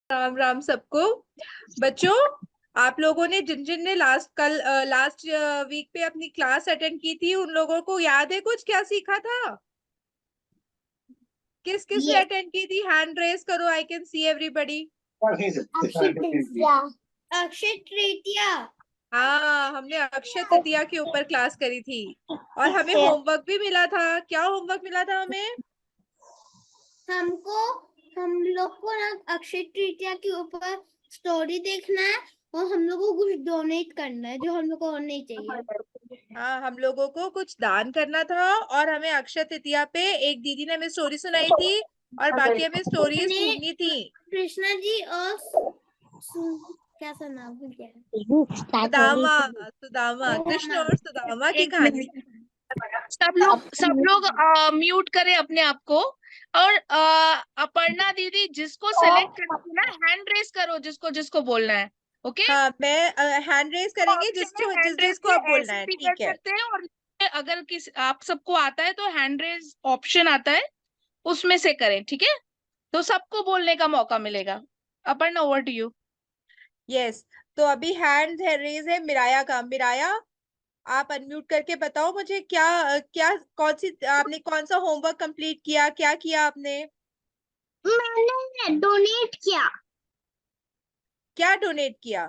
राम राम सबको। बच्चों, आप लोगों ने जिन जिन ने लास्ट वीक पे अपनी क्लास अटेंड की थी, उन लोगों को याद है कुछ क्या सीखा था? किस किस ने ये अटेंड की थी? हैंड रेज करो, I can see everybody. Akshaya Tritiya. Akshaya Tritiya. हाँ, हमने अक्षय तृतीया के ऊपर क्लास करी थी और हमें होमवर्क भी मिला था। क्या होमवर्क मिला था हमें? हमको हम लोग को ना अक्षय तृतीया के ऊपर स्टोरी देखना है और हम लोग को कुछ डोनेट करना है जो हम लोग को नहीं चाहिए। हाँ, हम लोगों को कुछ दान करना था और हमें अक्षय तृतीया पे एक दीदी ने हमें स्टोरी सुनाई थी और बाकी हमें स्टोरीज मैंने ढूंढनी थी। कृष्णा जी और क्या सा नाम भूल गया। सुदामा। सुदामा, कृष्ण और सुदामा की एक कहानी। मिनट, सब लोग म्यूट करें अपने आप को। और अपर्णा दीदी, जिसको सेलेक्ट करना है ना, हैंड रेस करो, जिसको जिसको बोलना है। ओके, हाँ, मैं हैंड रेस करेंगे जिस जिस हैंड रेस जिसको में आप बोलना ऐसे है, भी कर ठीक है। सकते हैं। और अगर आप सबको आता है तो हैंड रेस ऑप्शन आता है, उसमें से करें, ठीक है? तो सबको बोलने का मौका मिलेगा। Aparna, over to you. Yes. तो अभी हैंड रेज है मिराया का। मिराया, आप अनम्यूट करके बताओ मुझे, क्या क्या कौन सी आपने कौन सा होमवर्क कंप्लीट किया, क्या किया आपने? मैंने डोनेट किया। क्या डोनेट किया?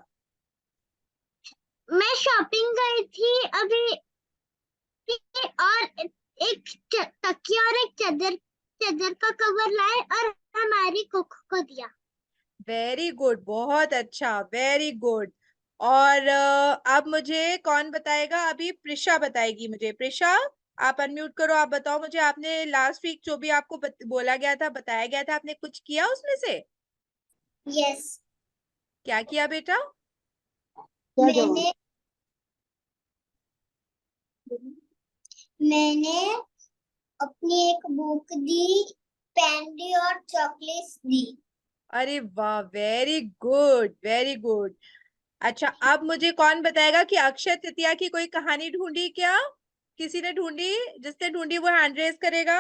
मैं शॉपिंग गई थी अभी और एक तकिया और एक चादर चादर का कवर लाए और हमारी कोको को दिया। वेरी गुड, बहुत अच्छा, वेरी गुड। और अब मुझे कौन बताएगा? अभी प्रिशा बताएगी मुझे। प्रिशा, आप अनम्यूट करो, आप बताओ मुझे, आपने लास्ट वीक जो भी आपको बोला गया था, बताया गया था, आपने कुछ किया उसमें से? यस। क्या किया बेटा? मैंने मैंने अपनी एक बुक दी, पेन दी और चॉकलेट्स दी। अरे वाह, वेरी गुड, वेरी गुड। अच्छा, अब मुझे कौन बताएगा कि अक्षय तृतीया की कोई कहानी ढूंढी क्या? किसी ने ढूंढी? जिसने ढूंढी वो हैंड रेज करेगा।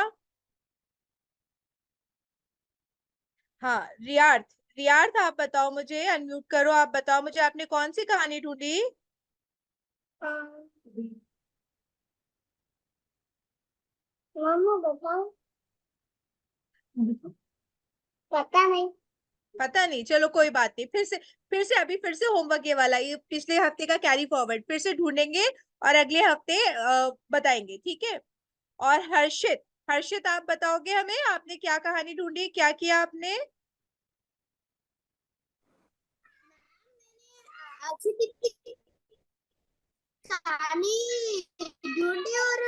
हाँ, रियार्थ। रियार्थ, आप बताओ मुझे, अनम्यूट करो, आप बताओ मुझे, आपने कौन सी कहानी ढूंढी? मामा बताओ। पता नहीं। पता नहीं, चलो कोई बात नहीं। फिर से होमवर्क ये वाला, ये पिछले हफ्ते का कैरी फॉरवर्ड फिर से ढूंढेंगे और अगले हफ्ते बताएंगे, ठीक है? और हर्षित, हर्षित आप बताओगे हमें, आपने क्या कहानी ढूंढी, क्या किया आपने? अच्छी कितनी कहानी ढूंढी और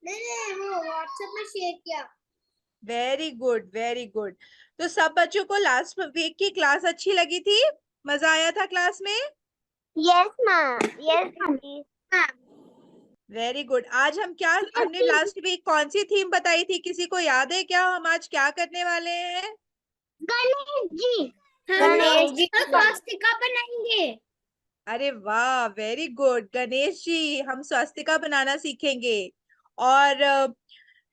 मैंने वो व्हाट्सएप में शेयर किया। Very good, very good. तो सब बच्चों को लास्ट वीक की क्लास अच्छी लगी थी? मजा आया था क्लास में? Yes ma'am. यस दीदी। Very good. आज हम क्या, हमने लास्ट वीक कौन सी थीम बताई थी, किसी को याद है क्या? हम आज क्या करने वाले हैं? गणेश जी। हम लोग स्वास्तिका बनाएंगे। अरे वाह, वेरी गुड गणेश जी, हम स्वास्तिका बनाना सीखेंगे। और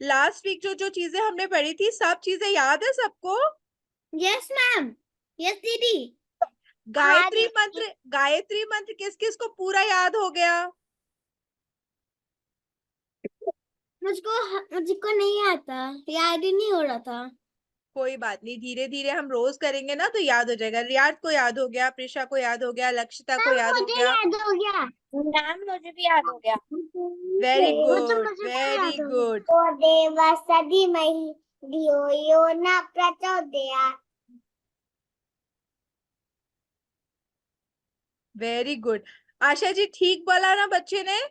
लास्ट वीक जो जो चीजें हमने पढ़ी थी, सब चीजें याद है सबको? Yes ma'am. यस दीदी। गायत्री मंत्र, गायत्री मंत्र किस किस को पूरा याद हो गया? मुझको नहीं आता, याद ही नहीं हो रहा था। कोई बात नहीं, धीरे धीरे हम रोज करेंगे ना तो याद हो जाएगा। रियाद को याद हो गया, प्रिशा को याद हो गया, लक्षिता को याद हो मुझे गया। याद हो गया। मैम मुझे भी याद हो गया। वेरी वो तो गुड, मुझे भी वेरी याद हो गया। गुड, ओ देवा सदी मही धियो यो न प्रचोदयात्। Very good. आशा जी, ठीक बोला ना बच्चे ने?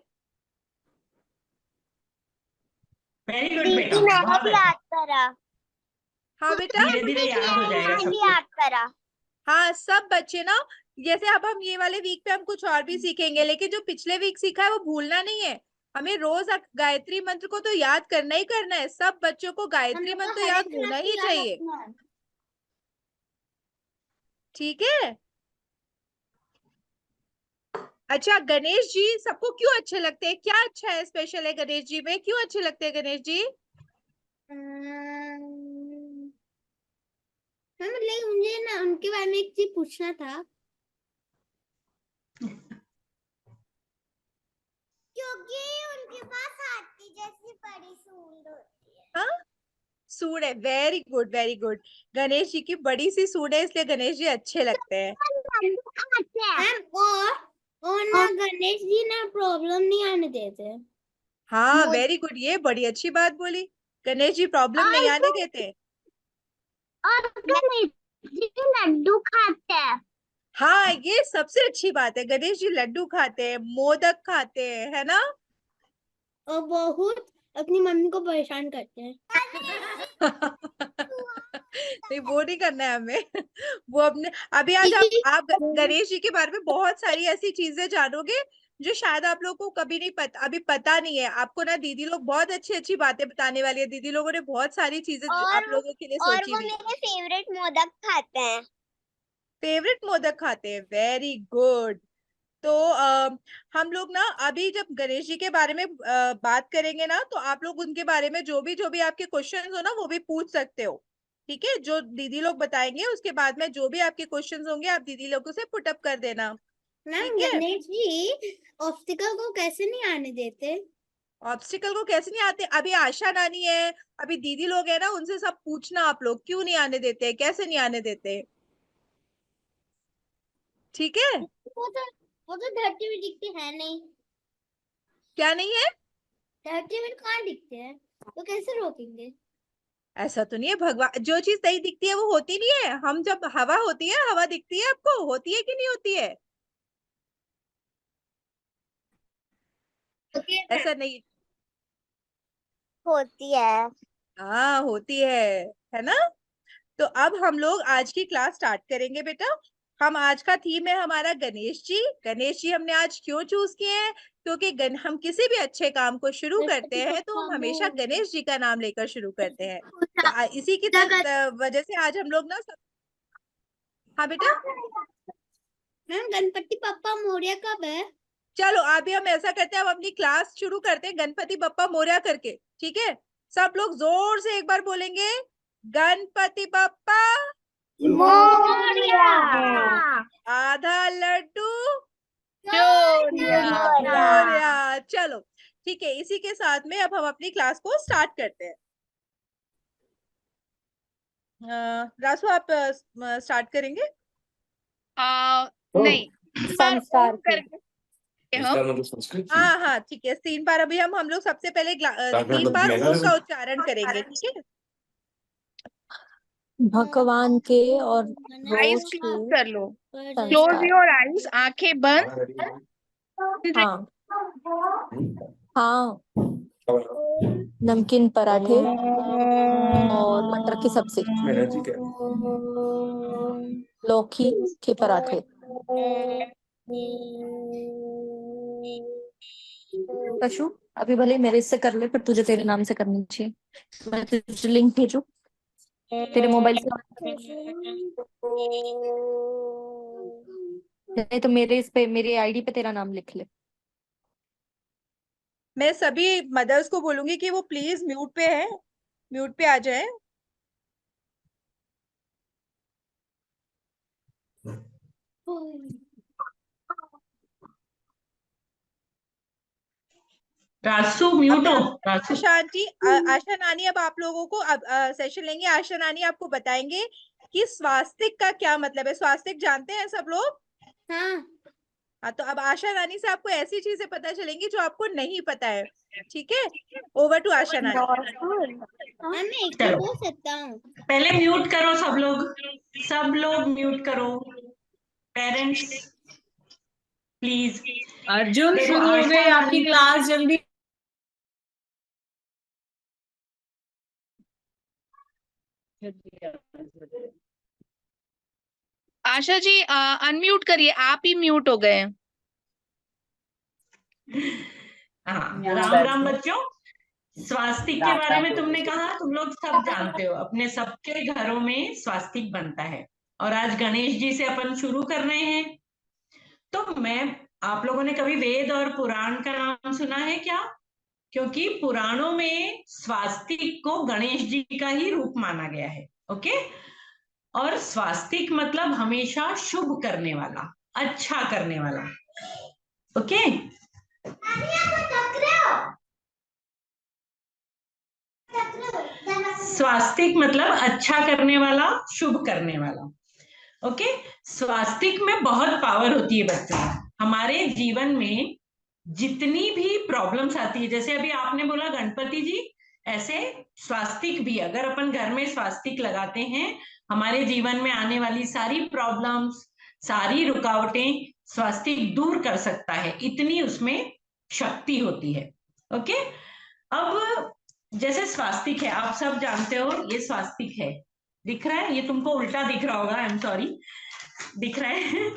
वेरी गुड दीदी बेटा, मैंने बहुत भी अच्छा। याद करा। हाँ बेटा। धीरे धीरे याद हो जाएगा मैंने भी सबको। याद करा। हाँ, सब बच्चे ना, जैसे अब हम ये वाले वीक पे हम कुछ और भी सीखेंगे, लेकिन जो पिछले वीक सीखा है वो भूलना नहीं है। हमें रोज गायत्री मंत्र को तो याद करना ही करना है। सब बच्चों को हम गायत्री लोग मंत्र को तो हर याद एक होना क्लास ही को याद चाहिए, रखना है। ठीक है? अच्छा, गणेश जी सबको क्यों अच्छे लगते हैं? क्या अच्छा है, स्पेशल है गणेश जी में? क्यों अच्छे लगते हैं गणेश जी? मुझे लाइक मुझे ना उनके बारे में एक चीज पूछना था, क्योंकि उनके पास हाथी जैसी बड़ी सूंड होती है। हाँ, सूंड है, very good very good. Ganesh ji की बड़ी सी सूंड है, इसलिए गणेश जी अच्छे लगते हैं। मैम और ना गणेश जी ना प्रॉब्लम नहीं आने देते। हाँ, वेरी गुड, ये बड़ी अच्छी बात बोली। गणेश जी प्रॉब्लम नहीं आने देते। और गणेश जी लड्डू खाते हैं। हाँ, ये सबसे अच्छी बात है, गणेश जी लड्डू खाते हैं, मोदक खाते हैं, है ना? और बहुत अपनी मम्मी को परेशान करते हैं। नहीं, वो नहीं करना है हमें। वो अपने अभी आज आप गणेश जी के बारे में बहुत सारी ऐसी चीजें जानोगे जो शायद आप लोगों को कभी नहीं पता, अभी पता नहीं है आपको ना। दीदी लोग बहुत अच्छी अच्छी बातें बताने वाली है। दीदी लोगों ने बहुत सारी चीजें आप लोगों के लिए सोची वो हुई। मेरे फेवरेट मोदक खाते हैं। फेवरेट मोदक खाते हैं, वेरी गुड। तो हम लोग ना अभी जब गणेश जी के बारे में बात करेंगे ना, तो आप लोग उनके बारे में जो भी आपके क्वेश्चंस हो ना, वो भी पूछ सकते हो। ठीक है, जो दीदी लोग बताएंगे उसके बाद में जो भी आपके क्वेश्चंस होंगे आप दीदी लोगों से पुट अप कर देना। मैम ठीक है, गणेश जी ऑब्स्टिकल को कैसे नहीं आने देते? ऑब्स्टिकल को कैसे नहीं आते? अभी आशा नानी है, अभी दीदी लोग है ना, उनसे सब पूछना आप लोग क्यों नहीं आने देते, कैसे नहीं आने देते। ठीक है, वो तो धरती में दिखते हैं नहीं। क्या नहीं है? धरती में कहाँ दिखते हैं, तो कैसे रोकेंगे? ऐसा तो नहीं है, भगवान जो चीज नहीं दिखती है वो होती नहीं है। हम जब हवा होती है, हवा दिखती है आपको, होती है कि नहीं होती है? ऐसा नहीं, होती है। हाँ होती है ना? तो अब हम लोग आज की क्लास स्टार्ट करेंगे बेटा। हम आज का थीम है हमारा गणेश जी। गणेश जी हमने आज क्यों चूज किए हैं? क्योंकि हम किसी भी अच्छे काम को शुरू करते हैं तो हम हमेशा गणेश जी का नाम लेकर शुरू करते हैं। तो इसी की वजह से आज हम लोग ना हाँ बेटा, मैम गणपति पप्पा मोरया कब है? चलो अभी हम ऐसा करते हैं, हम अपनी क्लास शुरू करते हैं गणपति बप्पा मोरया करके। ठीक है, सब लोग जोर से एक बार बोलेंगे, गणपति बप्पा मोरया। आधा लड्डू जोरिया। मोरया। चलो ठीक है, इसी के साथ में अब हम अपनी क्लास को स्टार्ट करते हैं। रासु आप स्टार्ट करेंगे? नहीं, संस्कार के करके हम संस्कार मतलब संस्कृत की? हाँ हाँ ठीक है, 3 बार अभी हम लोग सबसे पहले 3 बार ओम का उच्चारण करेंगे। ठीक है, भगवान के और आईज रोज क्लोज के कर लो, क्लोज संस्कार। योर आईज, आंखें बंद। हाँ हाँ, नमकीन पराठे और मटर की सब्जी, एनर्जी क्या लौकी के पराठे। कशु अभी भले मेरे से कर ले, पर तुझे तेरे नाम से करनी चाहिए। मैं तुझे लिंक भेजू तेरे मोबाइल से, नहीं तो मेरे इस पे, मेरी आईडी पे तेरा नाम लिख ले। मैं सभी मदर्स को बोलूंगी कि वो प्लीज म्यूट पे है, म्यूट पे आ जाए। रासु म्यूट हो, रासु। आशा आंटी, आशा नानी अब आप लोगों को अब सेशन लेंगे। आशा नानी आपको बताएंगे कि स्वास्तिक का क्या मतलब है। स्वास्तिक जानते हैं सब लोग? हाँ हाँ, तो अब आशा रानी से आपको ऐसी चीजें पता चलेंगी जो आपको नहीं पता है। ठीक है, ओवर टू आशा नानी। मैं एक चलो बोल सकता हूँ। पहले म्यूट करो सब लोग म्यूट करो। Parents please. अर्जुन देखो, शुरू हो आशा गई आपकी नानी क्लास, जल्दी। आशा जी अनम्यूट करिए, आप ही म्यूट हो गए हैं। हाँ, राम राम बच्चों। स्वास्तिक के बारे में तुमने कहा, तुम लोग सब जानते हो, अपने सबके घरों में स्वास्तिक बनता है। और आज गणेश जी से अपन शुरू कर रहे हैं। तो आप लोगों ने कभी वेद और पुराण का नाम सुना है क्या? क्योंकि पुराणों में स्वास्तिक को गणेश जी का ही रूप माना गया है। ओके, और स्वास्तिक मतलब हमेशा शुभ करने वाला, अच्छा करने वाला। ओके, स्वास्तिक मतलब अच्छा करने वाला, शुभ करने वाला। ओके, स्वास्तिक में बहुत पावर होती है बच्चों। हमारे जीवन में जितनी भी प्रॉब्लम्स आती है, जैसे अभी आपने बोला गणपति जी, ऐसे स्वास्तिक भी, अगर अपन घर में स्वास्तिक लगाते हैं, हमारे जीवन में आने वाली सारी प्रॉब्लम्स, सारी रुकावटें स्वास्तिक दूर कर सकता है, इतनी उसमें शक्ति होती है। ओके, अब जैसे स्वास्तिक है, आप सब जानते हो ये स्वास्तिक है, दिख रहा है, ये तुमको उल्टा दिख रहा होगा, आई एम सॉरी, दिख रहा है।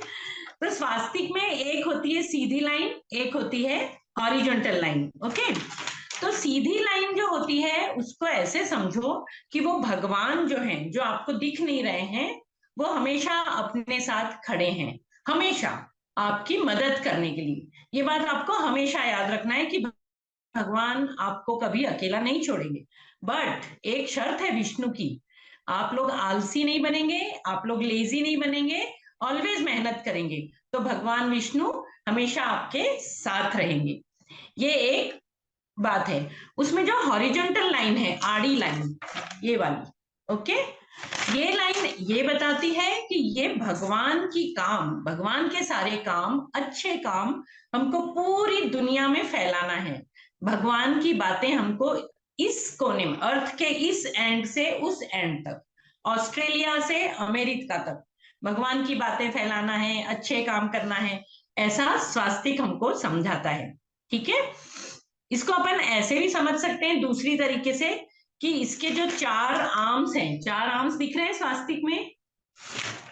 तो स्वास्तिक में एक होती है सीधी लाइन, एक होती है हॉरिजॉन्टल लाइन। ओके, तो सीधी लाइन जो होती है उसको ऐसे समझो कि वो भगवान जो हैं, जो आपको दिख नहीं रहे हैं, वो हमेशा अपने साथ खड़े हैं, हमेशा आपकी मदद करने के लिए। ये बात आपको हमेशा याद रखना है कि भगवान आपको कभी अकेला नहीं छोड़ेंगे। बट एक शर्त है विष्णु की, आप लोग आलसी नहीं बनेंगे, आप लोग लेजी नहीं बनेंगे, ऑलवेज मेहनत करेंगे, तो भगवान विष्णु हमेशा आपके साथ रहेंगे। ये एक बात है। उसमें जो हॉरिजॉन्टल लाइन है, आड़ी लाइन, ये वाली, ओके, ये लाइन ये बताती है कि ये भगवान की काम, भगवान के सारे काम, अच्छे काम हमको पूरी दुनिया में फैलाना है। भगवान की बातें हमको इस कोने में, अर्थ के इस एंड से उस एंड तक, ऑस्ट्रेलिया से अमेरिका तक भगवान की बातें फैलाना है, अच्छे काम करना है, ऐसा स्वास्तिक हमको समझाता है। ठीक है, इसको अपन ऐसे भी समझ सकते हैं दूसरी तरीके से कि इसके जो 4 आर्म्स हैं, 4 आर्म्स दिख रहे हैं स्वास्तिक में,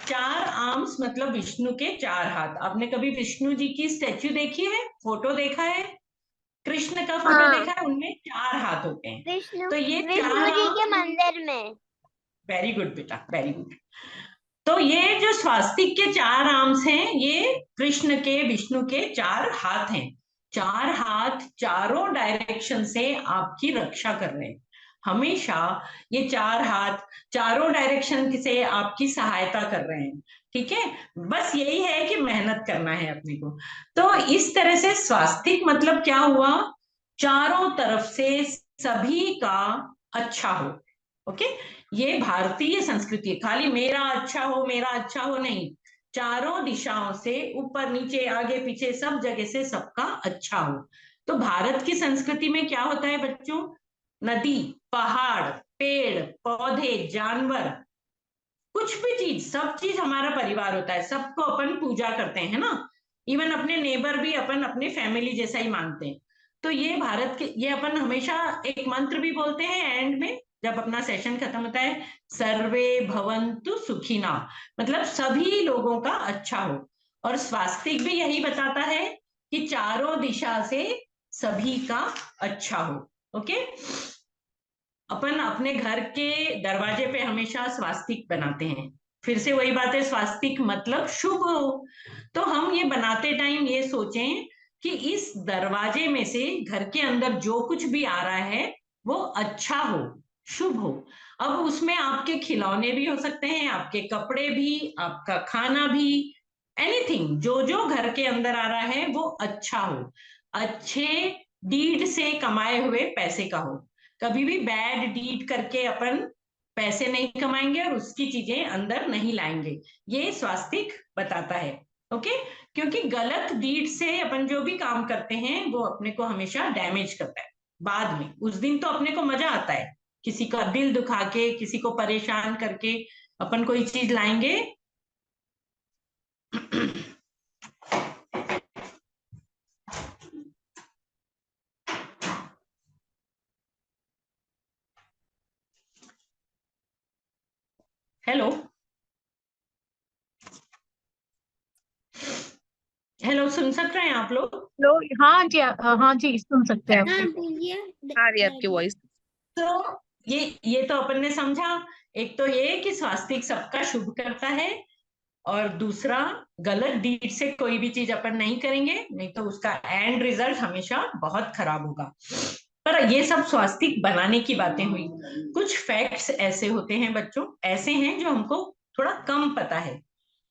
4 आर्म्स मतलब विष्णु के 4 हाथ। आपने कभी विष्णु जी की स्टैच्यू देखी है, फोटो देखा है, कृष्ण का फोटो देखा है, उनमें 4 हाथ होते हैं। विष्णु तो ये विष्णु जी के मंदिर में। वेरी गुड बेटा, वेरी गुड। तो ये जो स्वास्तिक के 4 आर्म्स हैं, ये कृष्ण के, विष्णु के 4 हाथ हैं। 4 हाथ चारों डायरेक्शन से आपकी रक्षा कर रहे हैं। हमेशा ये 4 हाथ चारों डायरेक्शन से आपकी सहायता कर रहे हैं। ठीक है, बस यही है कि मेहनत करना है अपने को। तो इस तरह से स्वास्तिक मतलब क्या हुआ, चारों तरफ से सभी का अच्छा हो। ओके, ये भारतीय संस्कृति है, खाली मेरा अच्छा हो, मेरा अच्छा हो नहीं, चारों दिशाओं से, ऊपर नीचे आगे पीछे सब जगह से सबका अच्छा हो। तो भारत की संस्कृति में क्या होता है बच्चों, नदी, पहाड़, पेड़ पौधे, जानवर, कुछ भी चीज, सब चीज हमारा परिवार होता है, सबको अपन पूजा करते हैं ना, इवन अपने नेबर भी अपन अपने फैमिली जैसा ही मानते हैं। तो ये भारत के, ये अपन हमेशा एक मंत्र भी बोलते हैं एंड में, जब अपना सेशन खत्म होता है, सर्वे भवन्तु सुखिना, मतलब सभी लोगों का अच्छा हो। और स्वास्तिक भी यही बताता है कि चारों दिशा से सभी का अच्छा हो। ओके, अपन अपने घर के दरवाजे पे हमेशा स्वास्तिक बनाते हैं, फिर से वही बात है, स्वास्तिक मतलब शुभ हो। तो हम ये बनाते टाइम ये सोचें कि इस दरवाजे में से घर के अंदर जो कुछ भी आ रहा है वो अच्छा हो, शुभ हो। अब उसमें आपके खिलौने भी हो सकते हैं, आपके कपड़े भी, आपका खाना भी, एनीथिंग, जो जो घर के अंदर आ रहा है वो अच्छा हो, अच्छे डीड से कमाए हुए पैसे का हो। कभी भी बैड डीड करके अपन पैसे नहीं कमाएंगे और उसकी चीजें अंदर नहीं लाएंगे, ये स्वास्तिक बताता है। ओके, क्योंकि गलत डीड से अपन जो भी काम करते हैं वो अपने को हमेशा डैमेज करता है बाद में। उस दिन तो अपने को मजा आता है, किसी का दिल दुखा के, किसी को परेशान करके अपन कोई चीज लाएंगे। हेलो हेलो, सुन सक रहे हैं आप लोग? लो, हाँ जी, हाँ जी, सुन सकते हैं आप। हाँ बोलिए। आ रही है आपकी वॉइस। तो ये तो अपन ने समझा, एक तो ये कि स्वास्तिक सबका शुभ करता है, और दूसरा गलत डीड से कोई भी चीज अपन नहीं करेंगे, नहीं तो उसका एंड रिजल्ट हमेशा बहुत खराब होगा। पर ये सब स्वास्तिक बनाने की बातें हुई। कुछ फैक्ट्स ऐसे होते हैं बच्चों, ऐसे हैं जो हमको थोड़ा कम पता है।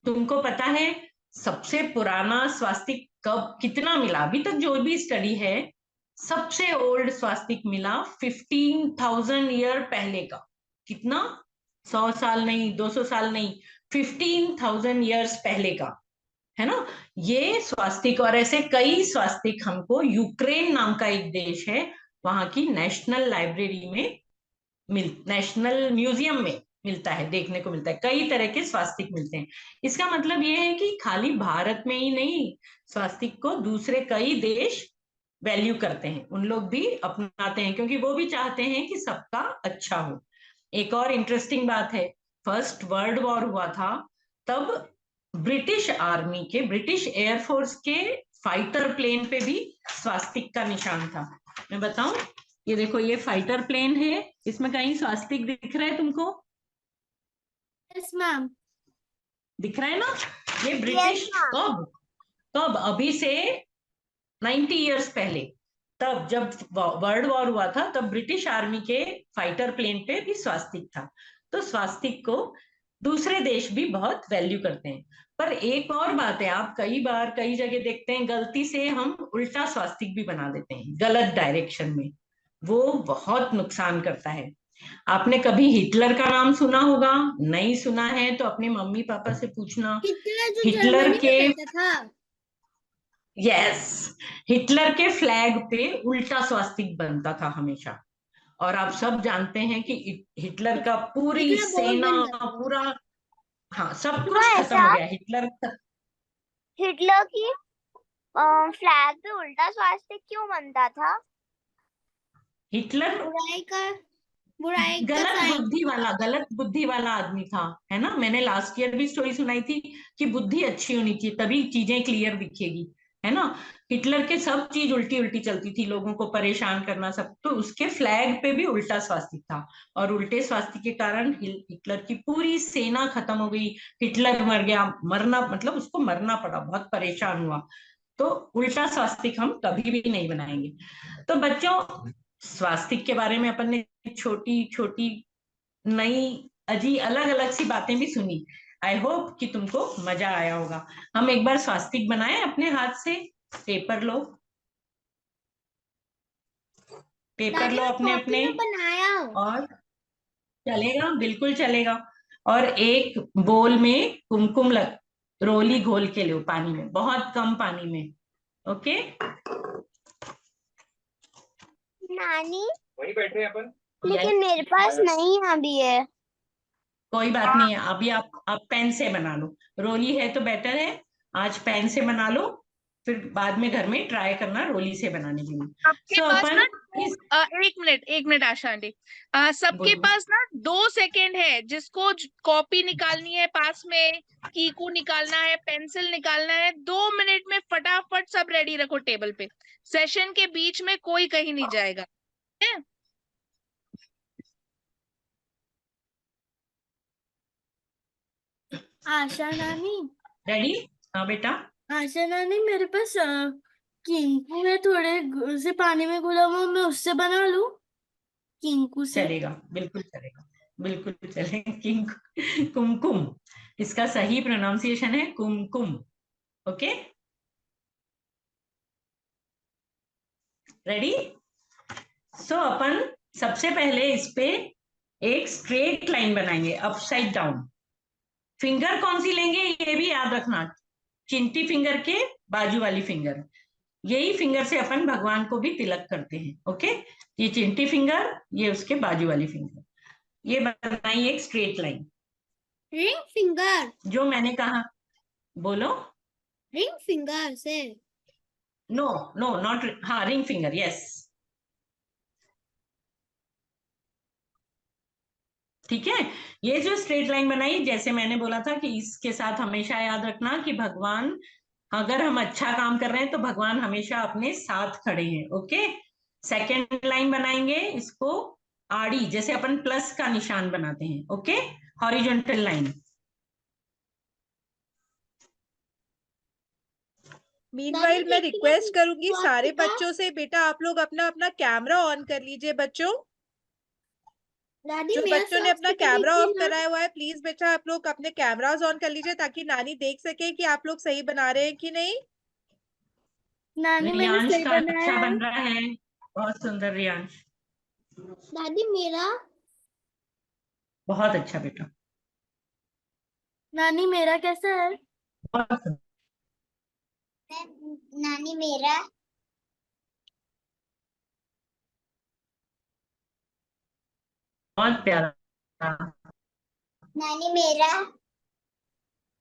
तुमको पता है सबसे पुराना स्वास्तिक कब कितना मिला? अभी तक जो भी स्टडी है, सबसे ओल्ड स्वास्तिक मिला 15,000 ईयर पहले का। कितना? 100 साल नहीं, 200 साल नहीं, 15,000 ईयर्स पहले का, है ना ये स्वास्तिक। और ऐसे कई स्वास्तिक हमको यूक्रेन नाम का एक देश है, वहां की नेशनल लाइब्रेरी में नेशनल म्यूजियम में मिलता है, देखने को मिलता है। कई तरह के स्वास्तिक मिलते हैं। इसका मतलब ये है कि खाली भारत में ही नहीं, स्वास्तिक को दूसरे कई देश वैल्यू करते हैं, उन लोग भी अपनाते हैं, क्योंकि वो भी चाहते हैं कि सबका अच्छा हो। एक और इंटरेस्टिंग बात है, फर्स्ट वर्ल्ड वॉर हुआ था, तब ब्रिटिश आर्मी के, ब्रिटिश एयरफोर्स के फाइटर प्लेन पे भी स्वास्तिक का निशान था। मैं बताऊं, ये देखो, ये फाइटर प्लेन है, इसमें कहीं स्वास्तिक दिख रहा है तुमको? Yes ma'am. दिख रहा है ना? ये ब्रिटिश कब कब अभी से 90 इयर्स पहले, तब जब वर्ल्ड वॉर हुआ था, तब ब्रिटिश आर्मी के फाइटर प्लेन पे भी स्वास्तिक था। तो स्वास्तिक को दूसरे देश भी बहुत वैल्यू करते हैं। पर एक और बात है, आप कई बार कई जगह देखते हैं गलती से हम उल्टा स्वास्तिक भी बना देते हैं, गलत डायरेक्शन में। वो बहुत नुकसान करता है। आपने कभी हिटलर का नाम सुना होगा? नहीं सुना है तो अपने मम्मी पापा से पूछना। हिटलर जो हिटलर जर्मनी के, में रहता था। यस, हिटलर के फ्लैग पे उल्टा स्वास्तिक बनता था हमेशा। और आप सब जानते हैं कि हिटलर का पूरी हिटलर बहुत सेना, गंदा था। पूरा, हाँ, सब क्यों कुछ खत्म ऐसा? हो गया हिटलर। हिटलर की फ्लैग पे उल्टा स्वास्तिक क्यों बनता था? हिटलर बुराई का साइन। गलत बुद्धि वाला आदमी था, है ना। मैंने लास्ट ईयर भी स्टोरी सुनाई थी कि बुद्धि अच्छी होनी चाहिए, तभी चीजें क्लियर दिखेगी, है ना। हिटलर के सब चीज उल्टी उल्टी चलती थी, लोगों को परेशान करना सब। तो उसके फ्लैग पे भी उल्टा स्वास्तिक था, और उल्टे स्वास्तिक के कारण हिटलर की पूरी सेना खत्म हो गई। हिटलर मर गया, मरना मतलब उसको मरना पड़ा, बहुत परेशान हुआ। तो उल्टा स्वास्तिक हम कभी भी नहीं बनाएंगे। तो बच्चों, स्वास्तिक के बारे में अपन ने छोटी छोटी नई अजी अलग अलग सी बातें भी सुनी। आई होप कि तुमको मजा आया होगा। हम एक बार स्वास्तिक बनाएं अपने हाथ से। पेपर लो, पेपर दादी लो मैं अपने कॉपी अपने, में बनाया। और चलेगा, बिल्कुल चलेगा। और एक बोल में कुमकुम रोली घोल के लो पानी में, बहुत कम पानी में, ओके। नानी, वहीं बैठे हैं अपन। लेकिन मेरे पास नहीं अभी है। कोई बात नहीं है, अभी आप पेन से बना लो। रोली है तो बेटर है, आज पेन से बना लो, फिर बाद में घर में ट्राई करना रोली से बनाने के लिए। सबके सो पास ना अपन इस, एक मिनट आशा आंटी, सबके बोलो। पास ना 2 सेकेंड है, जिसको कॉपी निकालनी है पास में, कीकू निकालना है, पेंसिल निकालना है, 2 मिनट में फटाफट सब रेडी रखो टेबल पे। सेशन के बीच में कोई कहीं नहीं जाएगा, है? आशा नानी, रेडी? हाँ बेटा। आशा नानी, मेरे पास किंकू है, थोड़े से पानी में घुला हुआ, मैं उससे बना लूं किंकू से। चलेगा, बिल्कुल चलेगा, बिल्कुल चलेगा। कुमकुम, इसका सही प्रोनाउंसिएशन है कुमकुम, ओके। रेडी? सो अपन सबसे पहले इस पे एक स्ट्रेट लाइन बनाएंगे, अपसाइड डाउन। फिंगर कौन सी लेंगे ये भी याद रखना, चिंटी फिंगर के बाजू वाली फिंगर, यही फिंगर से अपन भगवान को भी तिलक करते हैं, ओके। ये चिंटी फिंगर, ये उसके बाजू वाली फिंगर, ये बनाई एक स्ट्रेट लाइन। Ring finger. जो मैंने कहा, बोलो। रिंग फिंगर से। नो नो नॉट, हाँ रिंग फिंगर, यस, ठीक है। ये जो स्ट्रेट लाइन बनाई, जैसे मैंने बोला था कि इसके साथ हमेशा याद रखना कि भगवान, अगर हम अच्छा काम कर रहे हैं तो भगवान हमेशा अपने साथ खड़े हैं, ओके। सेकेंड लाइन बनाएंगे, इसको आड़ी, जैसे अपन प्लस का निशान बनाते हैं, ओके, हॉरिजॉन्टल लाइन। मीनवाइल मैं रिक्वेस्ट करूंगी सारे स्वास्तिका? बच्चों से, बेटा आप लोग अपना अपना कैमरा ऑन कर लीजिए बच्चों। दादी जो मेरा बच्चों ने अपना स्वास्थ्य का कैमरा ऑफ देखिए ना। कराया हुआ है, प्लीज बेटा आप लोग अपने कैमरास ऑन कर लीजिए ताकि नानी देख सके कि आप लोग सही बना रहे हैं कि नहीं। नानी मैंने रियांश सही का बनाया अच्छा है। बन रहा है, बहुत सुंदर रियांश, दादी मेरा, बहुत अच्छा बेटा, नानी मेरा कैसा है? बहुत सुंदर, नानी मेरा, बहुत प्यारा, नानी मेरा,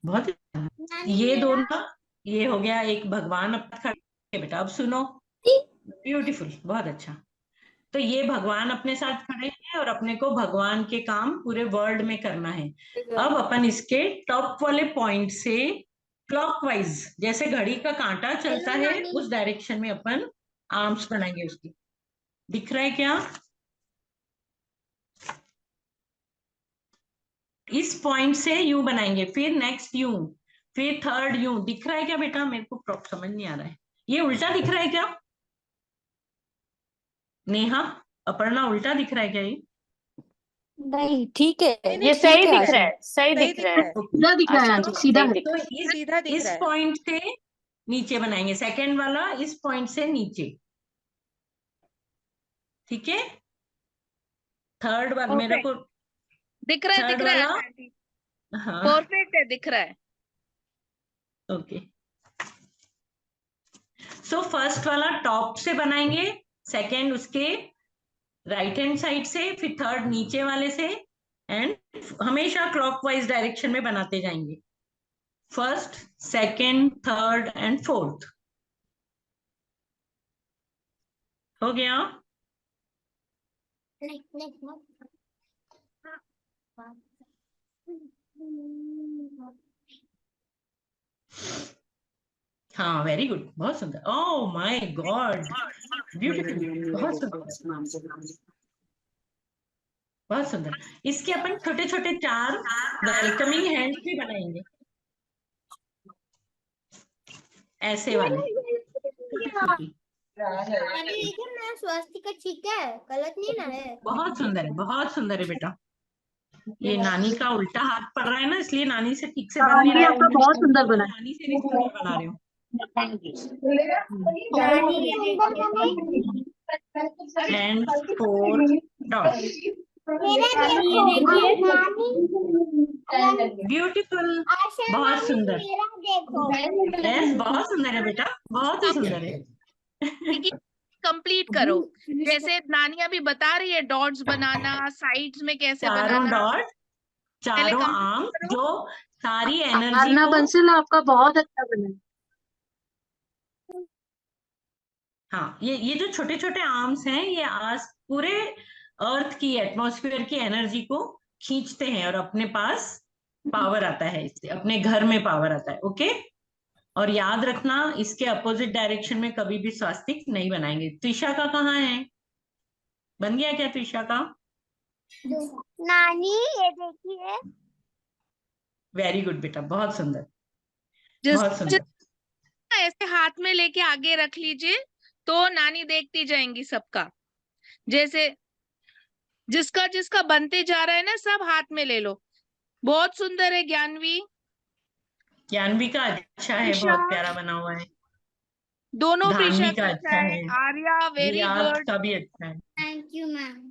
बहुत। नानी ये मेरा। दोनों, ये हो गया एक भगवान अपना खड़े बेटा। अब सुनो, ब्यूटीफुल, बहुत अच्छा। तो ये भगवान अपने साथ खड़े हैं और अपने को भगवान के काम पूरे वर्ल्ड में करना है। अब अपन इसके टॉप वाले पॉइंट से क्लॉकवाइज, जैसे घड़ी का कांटा चलता है उस डायरेक्शन में अपन आर्म्स बनाएंगे उसकी। दिख रहा है क्या? इस पॉइंट से यू बनाएंगे, फिर नेक्स्ट यू, फिर थर्ड यू। दिख रहा है क्या बेटा? मेरे को प्रॉपर समझ नहीं आ रहा है, ये उल्टा दिख रहा है क्या? नेहा, अपर्णा, उल्टा दिख रहा है क्या ये? नहीं ठीक है, नहीं, ये ठीक सही है दिख आशा। रहा है, सही सही दिख दिख रहा रहा है। है, सीधा दिख रहा है आंटी, सीधा है। तो सीधा दिख इस रहा है। पॉइंट से नीचे बनाएंगे, सेकंड वाला इस पॉइंट से नीचे, ठीक है? थर्ड वाला मेरे को, दिख रहा है, दिख थर्ड रहा है वाला, आंटी, हाँ परफेक्ट है, दिख रहा है। ओके। सो फर्स्ट वाला टॉप से बनाएंगे, सेकंड उसके राइट हैंड साइड से, फिर थर्ड नीचे वाले से, एंड हमेशा क्लॉकवाइज डायरेक्शन में बनाते जाएंगे। First, second, third and fourth. हो गया? हाँ वेरी गुड, बहुत सुंदर। ओह माय गॉड, ब्यूटीफुल, बहुत सुंदर, बहुत सुंदर। इसके अपन छोटे छोटे 4 वेलकमिंग हैंड्स भी बनाएंगे, ऐसे वाले छोटी। दादी देखिए मेरा स्वास्थ्य का ठीक है, गलत नहीं ना है। बहुत सुंदर है, बहुत सुंदर है बेटा। ये नानी का उल्टा हाथ पड़ रहा है ना, इसलिए नानी से ठीक से बन नहीं आंटी रहा आपका है। बहुत सुंदर बना है। नानी से भी सुंदर बना रहे हो। नानी ये देखिए, एंड 4 डॉट्स, मेरा नानी ये देखिए, ब्यूटीफुल, आशा बहुत नानी सुंदर। मेरा देखो। यस, बहुत सुंदर है बेटा, बहुत ही सुंदर है। कंप्लीट करो, जैसे नानी अभी बता रही है डॉट्स बनाना, साइड्स में कैसे चारों बनाना। डॉट, चारों complete आर्म, करो। जो सारी एनर्जी आरना को, बंसल आपका बहुत अच्छा बना है। हाँ ये जो छोटे छोटे आर्म्स हैं, ये आज पूरे अर्थ की, एटमॉस्फेयर की एनर्जी को खींचते हैं और अपने पास पावर आता है, इससे अपने घर में पावर आता है। ओके, और याद रखना इसके अपोजिट डायरेक्शन में कभी भी स्वास्तिक नहीं बनाएंगे। त्रिशा का कहाँ है? बन गया क्या त्रिशा का? नानी ये देखिए। वेरी गुड बेटा, बहुत सुंदर, जिस बहुत सुंदर। ऐसे हाथ में लेके आगे रख लीजिए, तो नानी देखती जाएंगी सबका। जैसे जिसका जिसका बनते जा रहा है ना, सब हाथ में ले लो। बहुत सुंदर है ज्ञानवी, ज्ञानवी का अच्छा है, बहुत प्यारा बना हुआ है। दोनों प्रीशा धानवी का का अच्छा अच्छा है, है, आर्या वेरी रियाज गुड, का भी अच्छा है, थैंक यू मैम।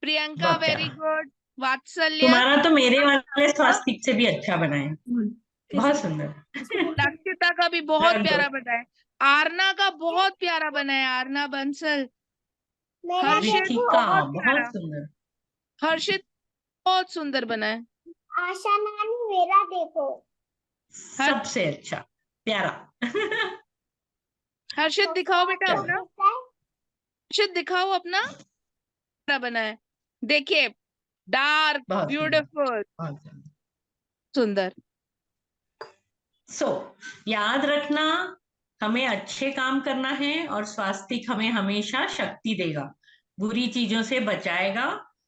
प्रियंका बहुत वेरी प्यारा। गुड, वात्सल्य, तुम्हारा तो मेरे वाले स्वास्तिक से भी अच्छा बना है, बहुत सुंदर। लक्षिता का भी बहुत Very प्यारा good. बना है, आरना का बहुत प्यारा बना है, आरना बंसल, मेरा हर्षित रितिका बहुत प्यारा, बहुत सुंदर, हर्षित बहुत सुंदर बना है, आशा नानी मेरा देखो। सबसे अच्छा, प्यारा। हर्षित दिखाओ बेटा चलो। अपना, हर्षित दिखाओ अपना, प्यारा बना है। देखिए, डार्क बहुत सुंदर, ब्यूटीफुल, बहुत सुंदर। सुंदर। सो याद रखना, हमें अच्छे काम करना है और स्वास्तिक हमें हमेशा शक्ति देगा, बुरी चीजों से बचाएगा,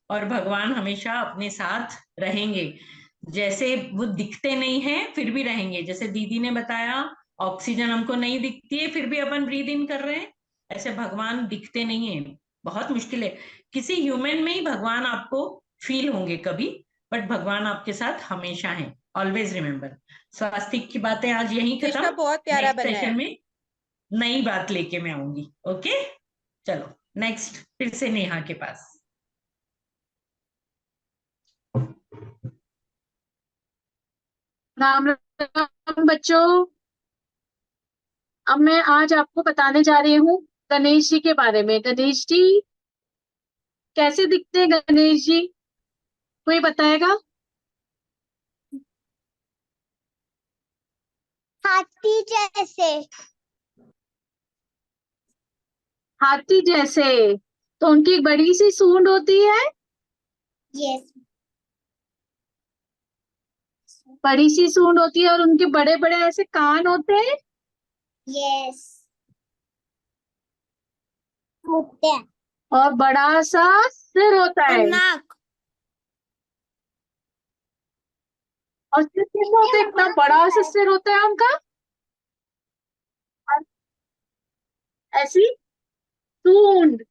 और भगवान हमेशा अपने साथ रहेंगे। जैसे वो दिखते नहीं हैं फिर भी रहेंगे, जैसे दीदी ने बताया ऑक्सीजन हमको नहीं दिखती है फिर भी अपन ब्रीद इन कर रहे हैं, ऐसे भगवान दिखते नहीं है, बहुत मुश्किल है। किसी ह्यूमन में ही भगवान आपको फील होंगे कभी, बट भगवान आपके साथ हमेशा हैं। Always remember. स्वास्तिक की बातें आज यहीं खत्म। कृष्णा बहुत प्यारा नेक्स्ट बना है। सेशन में नई बात लेके मैं आऊंगी। ओके, चलो नेक्स्ट फिर से नेहा के पास। राम राम बच्चों। अब मैं आज आपको बताने जा रही हूँ गणेश जी के बारे में। गणेश जी कैसे दिखते हैं गणेश जी, कोई बताएगा? हाथी जैसे। हाथी जैसे। तो उनकी एक बड़ी सी सूंड होती है, यस। बड़ी सी सूंड होती है, और उनके बड़े बड़े ऐसे कान होते हैं। यस। होते हैं। और बड़ा सा सिर होता और है। नाक। और सिर कैसा होता है? इतना बड़ा सा सिर होता है उनका। और ऐसी सूंड।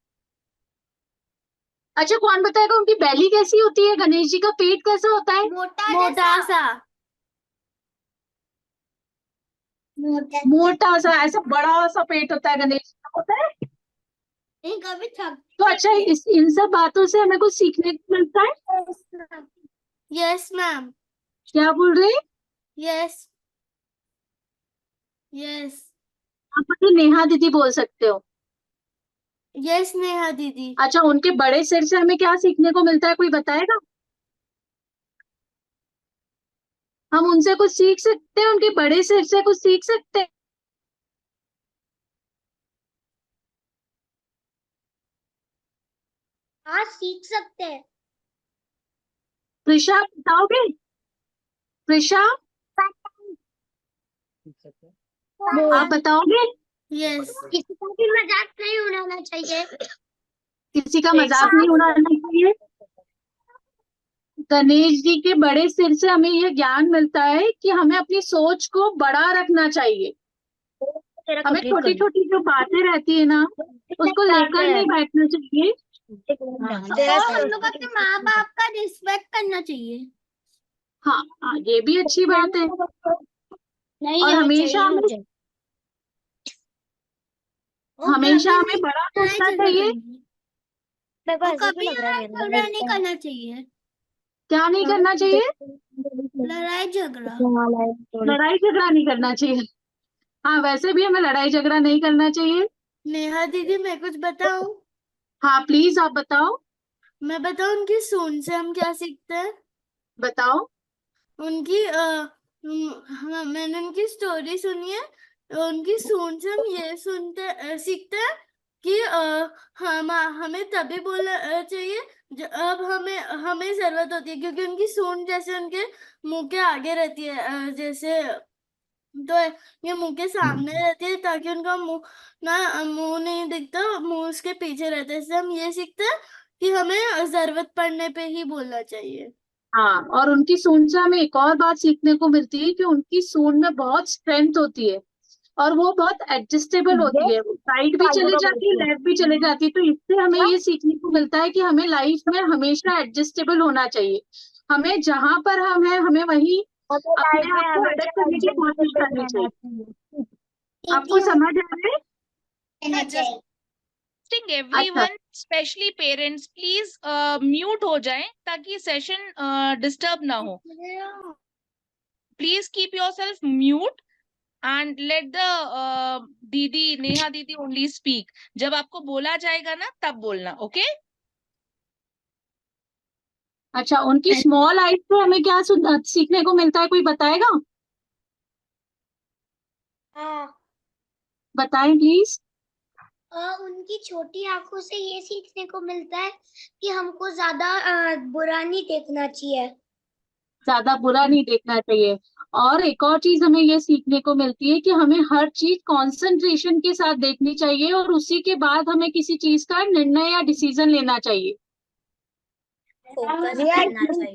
अच्छा, कौन बताएगा उनकी बैली कैसी होती है? गणेश जी का पेट कैसा होता है? मोटा सा। मोटा सा, ऐसा बड़ा सा पेट होता है गणेश जी का, होता है। इनका भी थक। तो अच्छा, इन सब बातों से हमें कुछ सीखने को मिलता है। Yes ma'am. क्या बोल रहे हैं यस यस आप? मुझे नेहा दीदी बोल सकते हो। यस नेहा दीदी। अच्छा, उनके बड़े सिर से हमें क्या सीखने को मिलता है, कोई बताएगा? हम उनसे कुछ सीख सकते हैं, उनके बड़े सिर से कुछ सीख सकते हैं। हाँ, सीख सकते हैं। प्रिशा बताओगे? प्रिशा आप बताओगे? यस। किसी का भी मजाक नहीं उड़ाना चाहिए। किसी का मजाक नहीं उड़ाना चाहिए। गणेश जी के बड़े सिर से हमें यह ज्ञान मिलता है कि हमें अपनी सोच को बड़ा रखना चाहिए। हमें छोटी छोटी जो बातें रहती है ना, उसको लेकर नहीं बैठना चाहिए। और हम लोग अपने माँ बाप का रिस्पेक्ट करना चाहिए। हाँ हाँ, ये भी अच्छी बात है। नहीं और हमेशा हमें और हमेशा कभी हमें भी बड़ा लड़ाई सोचना झगड़ा चाहिए। करनी। और कभी लड़ाई झगड़ा नहीं करना चाहिए। क्या नहीं करना चाहिए? लड़ाई झगड़ा। लड़ाई झगड़ा नहीं करना चाहिए। हाँ, वैसे भी हमें लड़ाई झगड़ा नहीं करना चाहिए। नेहा दीदी मैं कुछ बताऊं? हाँ प्लीज, आप बताओ। मैं बताऊं उनकी सूंड से हम क्या सीखते हैं? बताओ। उनकी हाँ, मैंने उनकी स्टोरी सुनी है। उनकी सूंड से हम ये सीखते हैं कि हमें तभी बोलना चाहिए जब हमें हमें जरूरत होती है, क्योंकि उनकी सूंड जैसे उनके मुंह के आगे रहती है, जैसे तो ये मुंह के सामने रहती है ताकि उनका मुंह नहीं दिखता, मुंह उसके पीछे रहता है। इससे हम ये सीखते हैं कि हमें जरूरत पड़ने पे ही बोलना चाहिए। हाँ, और उनकी सूंड से हमें एक और बात सीखने को मिलती है कि उनकी सूंड में बहुत स्ट्रेंथ होती है, और वो बहुत एडजस्टेबल होती है। राइट भी चले जाती है, लेफ्ट भी चले जाती है। तो इससे हमें ये सीखने को मिलता है कि हमें लाइफ में हमेशा एडजस्टेबल होना चाहिए। हमें जहां पर हम हैं, हमें वहीं अपने आप को अडेप्ट करने की कोशिश करनी चाहिए। आपको समझ आ रहा है? Requesting अच्छा, everyone, especially parents, please mute हो जाएं ताकि सेशन डिस्टर्ब ना हो. Please keep yourself mute and let the दीदी नेहा दीदी only speak. जब आपको बोला जाएगा ना तब बोलना. ओके? अच्छा, उनकी स्मॉल आइज से हमें क्या सीखने को मिलता है, कोई बताएगा? हाँ, बताएं प्लीज। उनकी छोटी आंखों से ये सीखने को मिलता है कि हमको ज्यादा बुरा नहीं देखना चाहिए। ज्यादा बुरा नहीं देखना चाहिए। और एक और चीज हमें ये सीखने को मिलती है कि हमें हर चीज कंसंट्रेशन के साथ देखनी चाहिए, और उसी के बाद हमें किसी चीज का निर्णय या डिसीजन लेना चाहिए। फोकस करना चाहिए।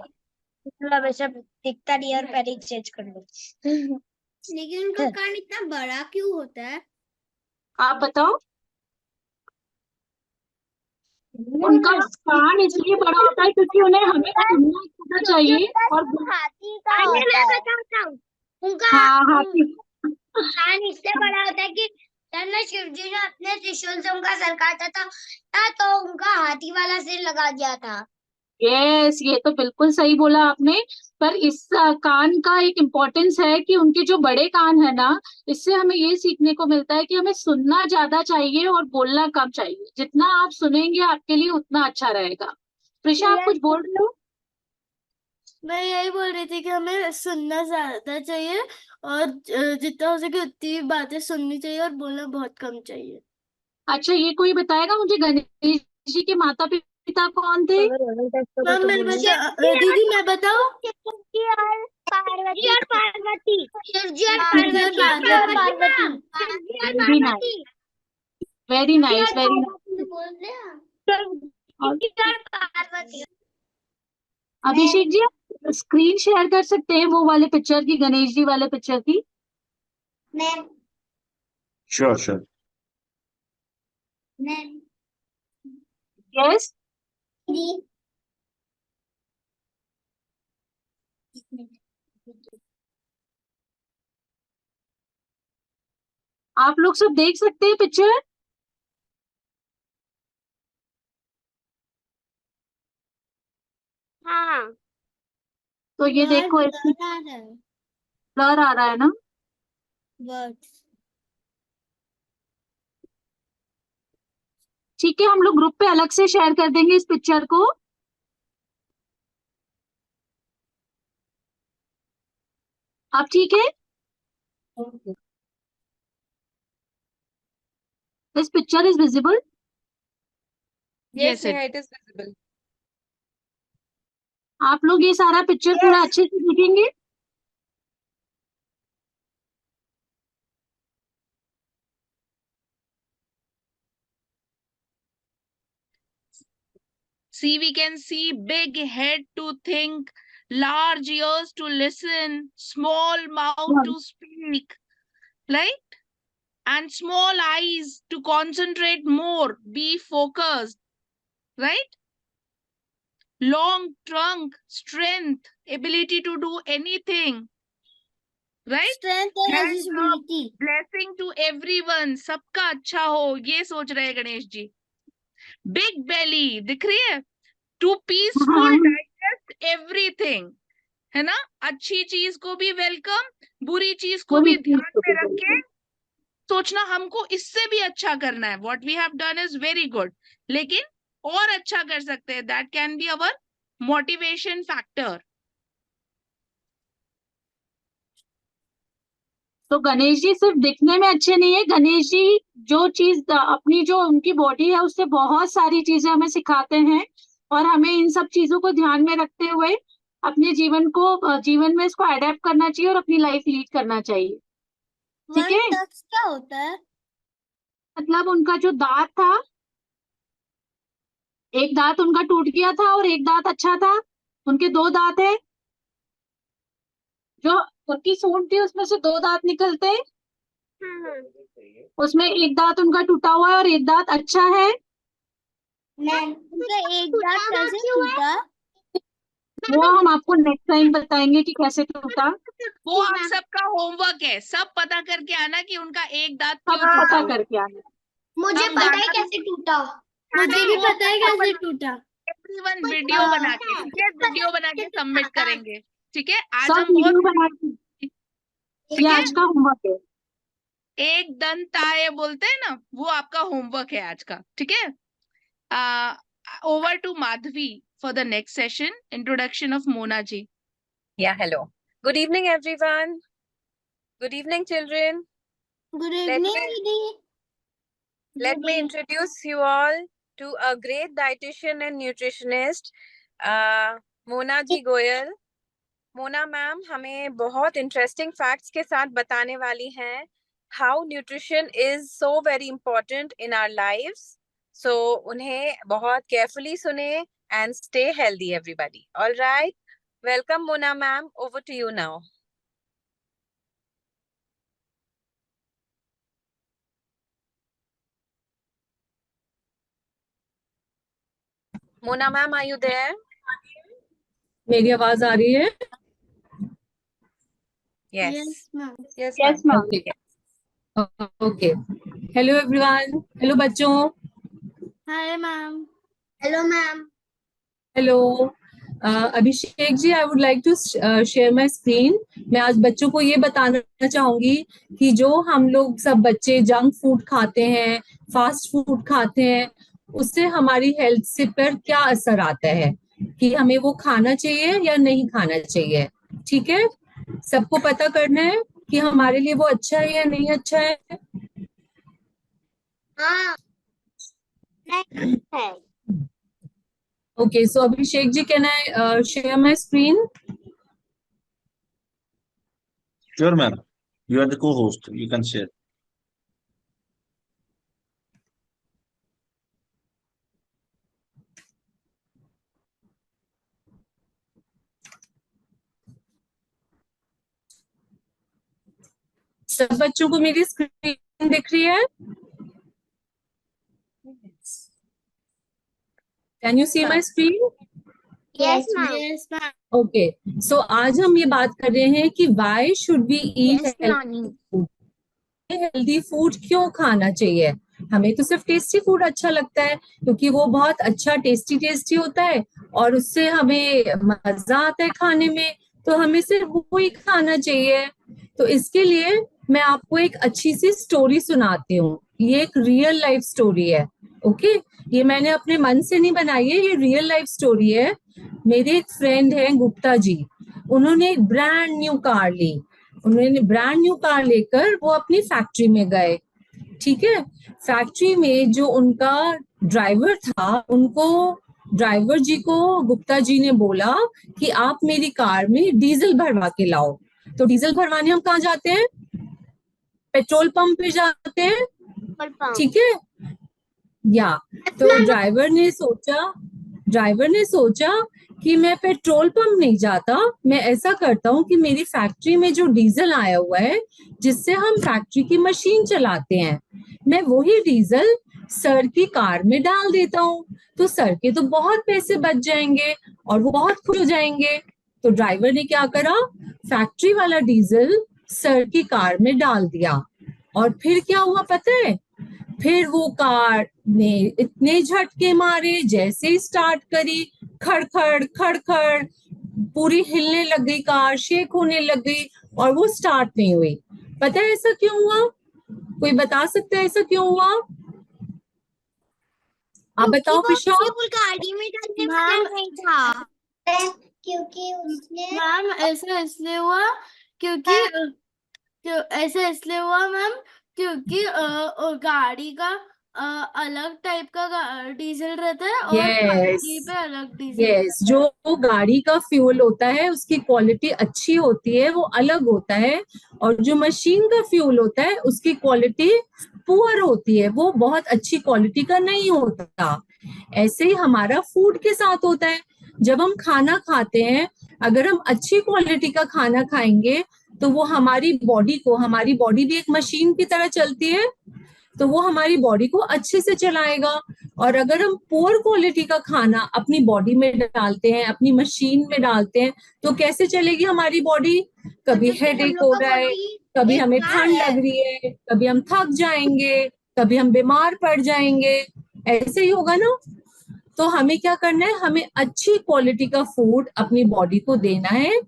मतलब ऐसा दिखता नहीं और पैनिक चेंज कर लो। लेकिन उनका कान इतना बड़ा क्यों होता है? आप बताओ। उनका कान इसलिए बड़ा होता है क्योंकि उन्हें हमें सुनना ज्यादा चाहिए और हाथी का होता है। बताता हूँ उनका हाँ हाथी कान इससे बड़ा होता है कि जब ना शिव जी ने अपने त्रिशूल से उनका सर काटा था तो उनका हाथी वाला सिर लगा दिया था। यस, ये तो बिल्कुल सही बोला आपने। पर इस कान का एक इम्पोर्टेंस है कि उनके जो बड़े कान है ना, इससे हमें ये सीखने को मिलता है कि हमें सुनना ज्यादा चाहिए और बोलना कम चाहिए। जितना आप सुनेंगे आपके लिए उतना अच्छा रहेगा। प्रिशा, आप कुछ बोल रहे हो? मैं यही बोल रही थी कि हमें सुनना ज्यादा चाहिए और जितना हो सके उतनी बातें सुननी चाहिए और बोलना बहुत कम चाहिए। अच्छा, ये कोई बताएगा मुझे, गणेश जी के माता पिता कौन थे? मैम मैं दीदी मैं बताऊं? शिवजी और पार्वती। शिवजी और शिवजी और Parvati. Very nice, very nice, very nice. और पार्वती। अभिषेक जी, आप स्क्रीन शेयर कर सकते हैं वो वाले पिक्चर की, गणेश जी वाले पिक्चर की? मैं Sure, sure. यस। आप लोग सब देख सकते हैं पिक्चर? हाँ। तो ये देखो, ब्लर आ रहा है ना? ठीक है, हम लोग ग्रुप पे अलग से शेयर कर देंगे इस पिक्चर को। आप ठीक है? This picture is visible? Yes, Yes, it. Neha, it is visible. आप लोग ये सारा पिक्चर पूरा अच्छे से देखेंगे? See, we can see big head to think, large ears to listen, small mouth to speak, right? And small eyes to concentrate more, be focused, right? Long trunk, strength, ability to do anything, right? Strength और Hands up, eligibility. blessing to everyone, सबका अच्छा हो, ये सोच रहे हैं Ganesh ji. Big belly, दिख रही है? To peaceful, digest everything, है ना? अच्छी चीज को भी वेलकम, बुरी चीज को भी ध्यान में रख के सोचना हमको इससे भी अच्छा करना है। What we have done is very good, लेकिन और अच्छा कर सकते हैं। That can be our motivation factor. तो गणेश जी सिर्फ दिखने में अच्छे नहीं है, गणेश जी जो चीज अपनी जो उनकी बॉडी है उससे बहुत सारी चीजें हमें सिखाते हैं और हमें इन सब चीजों को ध्यान में रखते हुए अपने जीवन में इसको अडेप्ट करना चाहिए और अपनी लाइफ लीड करना चाहिए। ठीक है? टच क्या होता है? मतलब उनका जो दांत था, एक दांत उनका टूट गया था और एक दांत अच्छा था। उनके दो दांत है, जो उनकी सूंड थी उसमें से दो दांत निकलते हैं, उसमें एक दांत उनका टूटा हुआ है और एक दांत अच्छा है। उनका एक दांत कैसे टूटा? वो हम आपको नेक्स्ट टाइम बताएंगे कि कैसे टूटा। वो आप सबका होमवर्क है, सब पता करके आना कि उनका एक दांत सब क्यों टूटा पता हुआ। करके आना। मुझे हम पता है ज्यादा कैसे टूटा। मुझे भी पता है कैसे टूटा। एवरीवन वीडियो बना के, ठीक है, वीडियो बना के सबमिट करेंगे। ठीक है, आज सब हम बहुत, वीडियो बना के, ठीक ये है, आज का होमवर्क है। एक दंताय बोलते हैं ना, वो आपका होमवर्क है आज का। ठीक है, over to Madhvi for the next session, introduction of Mona ji. Yeah, hello. Good evening, everyone. Good evening, children. Good Let evening me, दीदी। let me introduce you all to a great dietitian and nutritionist, Mona ji Goyal. Mona ma'am हमें बहुत interesting facts के साथ बताने वाली हैं how nutrition is so very important in our lives. So उन्हें बहुत केयरफुली सुने and stay healthy everybody. Alright, welcome Mona ma'am, over to you now. Mona ma'am, are you there? मेरी आवाज आ रही है? Yes. Yes, ma'am. Yes, Yes, ma'am. ma'am. Okay, hello everyone, hello बच्चों, Hi, ma'am. Hello ma'am. Hello Abhishek ji, I would like to share my screen. मैं आज बच्चों को ये बताना चाहूंगी कि जो हम लोग सब बच्चे जंक फूड खाते हैं, फास्ट फूड खाते हैं, उससे हमारी हेल्थ से पर क्या असर आता है, कि हमें वो खाना चाहिए या नहीं खाना चाहिए। ठीक है, सबको पता करना है कि हमारे लिए वो अच्छा है या नहीं अच्छा है। हाँ है। Okay, so Abhishek ji, can I share my screen? Sure, ma'am. You are the co-host. You can share. सब बच्चों को मेरी स्क्रीन दिख रही है? Can you see my screen? Yes ma'am. Yes, ma'am. Okay, so आज हम ये बात कर रहे हैं कि why should we eat yes नानी। हेल्दी फूड, क्यों खाना चाहिए। हमें तो सिर्फ टेस्टी फूड अच्छा लगता है क्योंकि वो बहुत अच्छा टेस्टी होता है और उससे हमें मजा आता है खाने में, तो हमें सिर्फ वो ही खाना चाहिए। तो इसके लिए मैं आपको एक अच्छी सी स्टोरी सुनाती हूँ। ये एक रियल लाइफ स्टोरी है। ओके, ये मैंने अपने मन से नहीं बनाई है, ये रियल लाइफ स्टोरी है। मेरे एक फ्रेंड है गुप्ता जी, उन्होंने एक ब्रांड न्यू कार ली। उन्होंने ब्रांड न्यू कार लेकर वो अपनी फैक्ट्री में गए। ठीक है, फैक्ट्री में जो उनका ड्राइवर था, उनको ड्राइवर जी को गुप्ता जी ने बोला कि आप मेरी कार में डीजल भरवा के लाओ। तो डीजल भरवाने हम कहाँ जाते हैं? पेट्रोल पंप पे जाते हैं। ठीक है, या तो ड्राइवर ने सोचा कि मैं पेट्रोल पंप नहीं जाता, मैं ऐसा करता हूँ कि मेरी फैक्ट्री में जो डीजल आया हुआ है जिससे हम फैक्ट्री की मशीन चलाते हैं, मैं वही डीजल सर की कार में डाल देता हूँ, तो सर के तो बहुत पैसे बच जाएंगे और वो बहुत खुश हो जाएंगे। तो ड्राइवर ने क्या करा, फैक्ट्री वाला डीजल सर की कार में डाल दिया। और फिर क्या हुआ पता है? फिर वो कार ने इतने झटके मारे, जैसे ही स्टार्ट करी, खड़खड़ खड़खड़ पूरी हिलने लग गई कार, शेक होने लग गई और वो स्टार्ट नहीं हुई। पता है ऐसा क्यों हुआ? कोई बता सकता है ऐसा क्यों हुआ? आप बताओ पिशा। गाड़ी में डालने वाला नहीं था, क्योंकि उसने मैम ऐसा इसलिए हुआ क्योंकि ऐसा इसलिए हुआ मैम क्योंकि गाड़ी का अलग टाइप का डीजल रहता है और फैक्ट्री पे अलग डीजल। यस, जो गाड़ी का फ्यूल होता है उसकी क्वालिटी अच्छी होती है, वो अलग होता है, और जो मशीन का फ्यूल होता है उसकी क्वालिटी पुअर होती है, वो बहुत अच्छी क्वालिटी का नहीं होता। ऐसे ही हमारा फूड के साथ होता है। जब हम खाना खाते हैं, अगर हम अच्छी क्वालिटी का खाना खाएंगे तो वो हमारी बॉडी भी एक मशीन की तरह चलती है, तो वो हमारी बॉडी को अच्छे से चलाएगा। और अगर हम पुअर क्वालिटी का खाना अपनी बॉडी में डालते हैं, अपनी मशीन में डालते हैं, तो कैसे चलेगी हमारी बॉडी? कभी हेडेक हो रहा है, कभी हमें ठंड लग रही है, कभी हम थक जाएंगे, कभी हम बीमार पड़ जाएंगे, ऐसे ही होगा ना। तो हमें क्या करना है, हमें अच्छी क्वालिटी का फूड अपनी बॉडी को देना है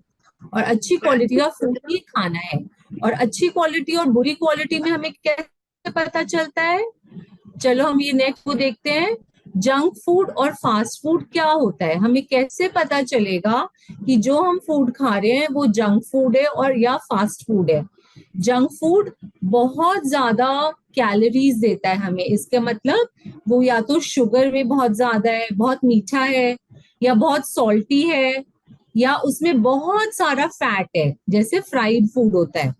और अच्छी क्वालिटी का फूड ही खाना है। और अच्छी क्वालिटी और बुरी क्वालिटी में हमें कैसे पता चलता है? चलो हम ये नेक्स्ट को देखते हैं, जंक फूड और फास्ट फूड क्या होता है। हमें कैसे पता चलेगा कि जो हम फूड खा रहे हैं वो जंक फूड है और या फास्ट फूड है? जंक फूड बहुत ज्यादा कैलोरीज देता है हमें, इसका मतलब वो या तो शुगर में बहुत ज्यादा है, बहुत मीठा है, या बहुत सॉल्टी है, या उसमें बहुत सारा फैट है, जैसे फ्राइड फूड होता है।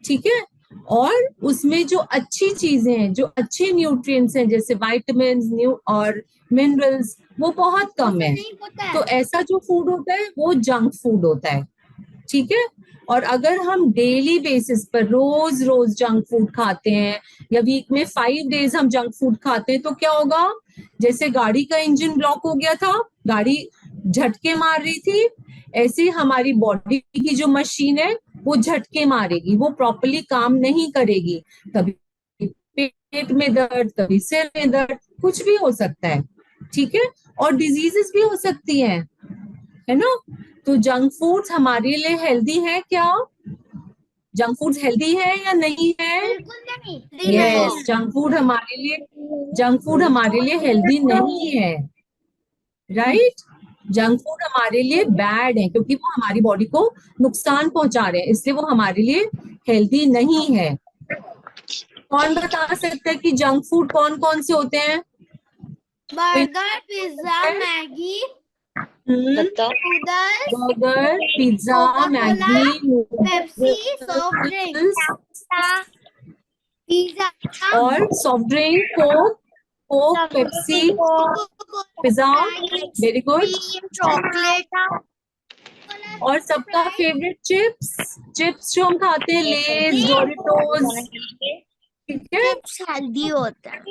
ठीक है, और उसमें जो अच्छी चीजें हैं, जो अच्छे न्यूट्रिएंट्स हैं, जैसे विटामिन्स और मिनरल्स, वो बहुत कम है। तो ऐसा जो फूड होता है वो जंक फूड होता है। ठीक है, और अगर हम डेली बेसिस पर रोज जंक फूड खाते हैं या वीक में 5 डेज हम जंक फूड खाते हैं, तो क्या होगा? जैसे गाड़ी का इंजन ब्लॉक हो गया था, गाड़ी झटके मार रही थी, ऐसे हमारी बॉडी की जो मशीन है वो झटके मारेगी, वो प्रॉपर्ली काम नहीं करेगी। कभी पेट में दर्द, कभी सिर में दर्द, कुछ भी हो सकता है, ठीक है। और डिजीजेस भी हो सकती हैं, है ना। तो जंक फूड्स हमारे लिए हेल्दी है क्या? जंक फूड्स हेल्दी है या नहीं है? बिल्कुल नहीं। यस, जंक फूड हमारे लिए हेल्दी नहीं है, राइट। जंक फूड हमारे लिए बैड है क्योंकि वो हमारी बॉडी को नुकसान पहुंचा रहे हैं, इसलिए वो हमारे लिए हेल्दी नहीं है। कौन बता सकता है कि जंक फूड कौन कौन से होते हैं? Burger, pizza, Maggi, noodles, burger, pizza, Maggi, Pepsi, soft drink, pizza और soft drink, Coke, Pepsi, pizza, very good. Chocolate और सबका फेवरेट चिप्स जो हम खाते हैं, लेज, डोरिटोस, ठीक है। हेल्दी होता है।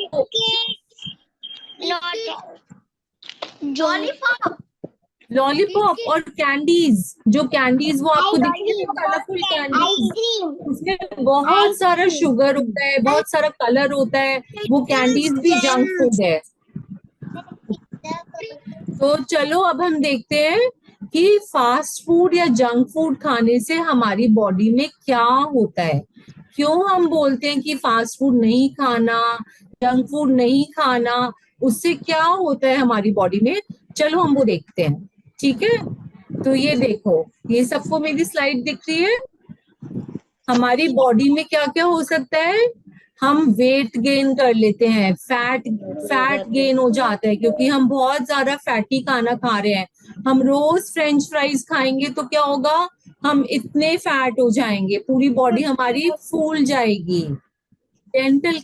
लॉलीपॉप और कैंडीज, जो कैंडीज वो आपको दिखती है कलरफुल कैंडीज, उसमें बहुत सारा शुगर होता है, बहुत सारा कलर होता है, वो कैंडीज भी जंक फूड है। तो चलो अब हम देखते हैं कि फास्ट फूड या जंक फूड खाने से हमारी बॉडी में क्या होता है। क्यों हम बोलते हैं कि फास्ट फूड नहीं खाना, जंक फूड नहीं खाना, उससे क्या होता है हमारी बॉडी में, चलो हम वो देखते हैं, ठीक है। तो ये देखो, ये सबको मेरी स्लाइड दिख रही है। हमारी बॉडी में क्या क्या हो सकता है? हम वेट गेन कर लेते हैं, फैट गेन हो जाता है क्योंकि हम बहुत ज्यादा फैटी खाना खा रहे हैं। हम रोज फ्रेंच फ्राइज खाएंगे तो क्या होगा? हम इतने फैट हो जाएंगे, पूरी बॉडी हमारी फूल जाएगी। डेंटल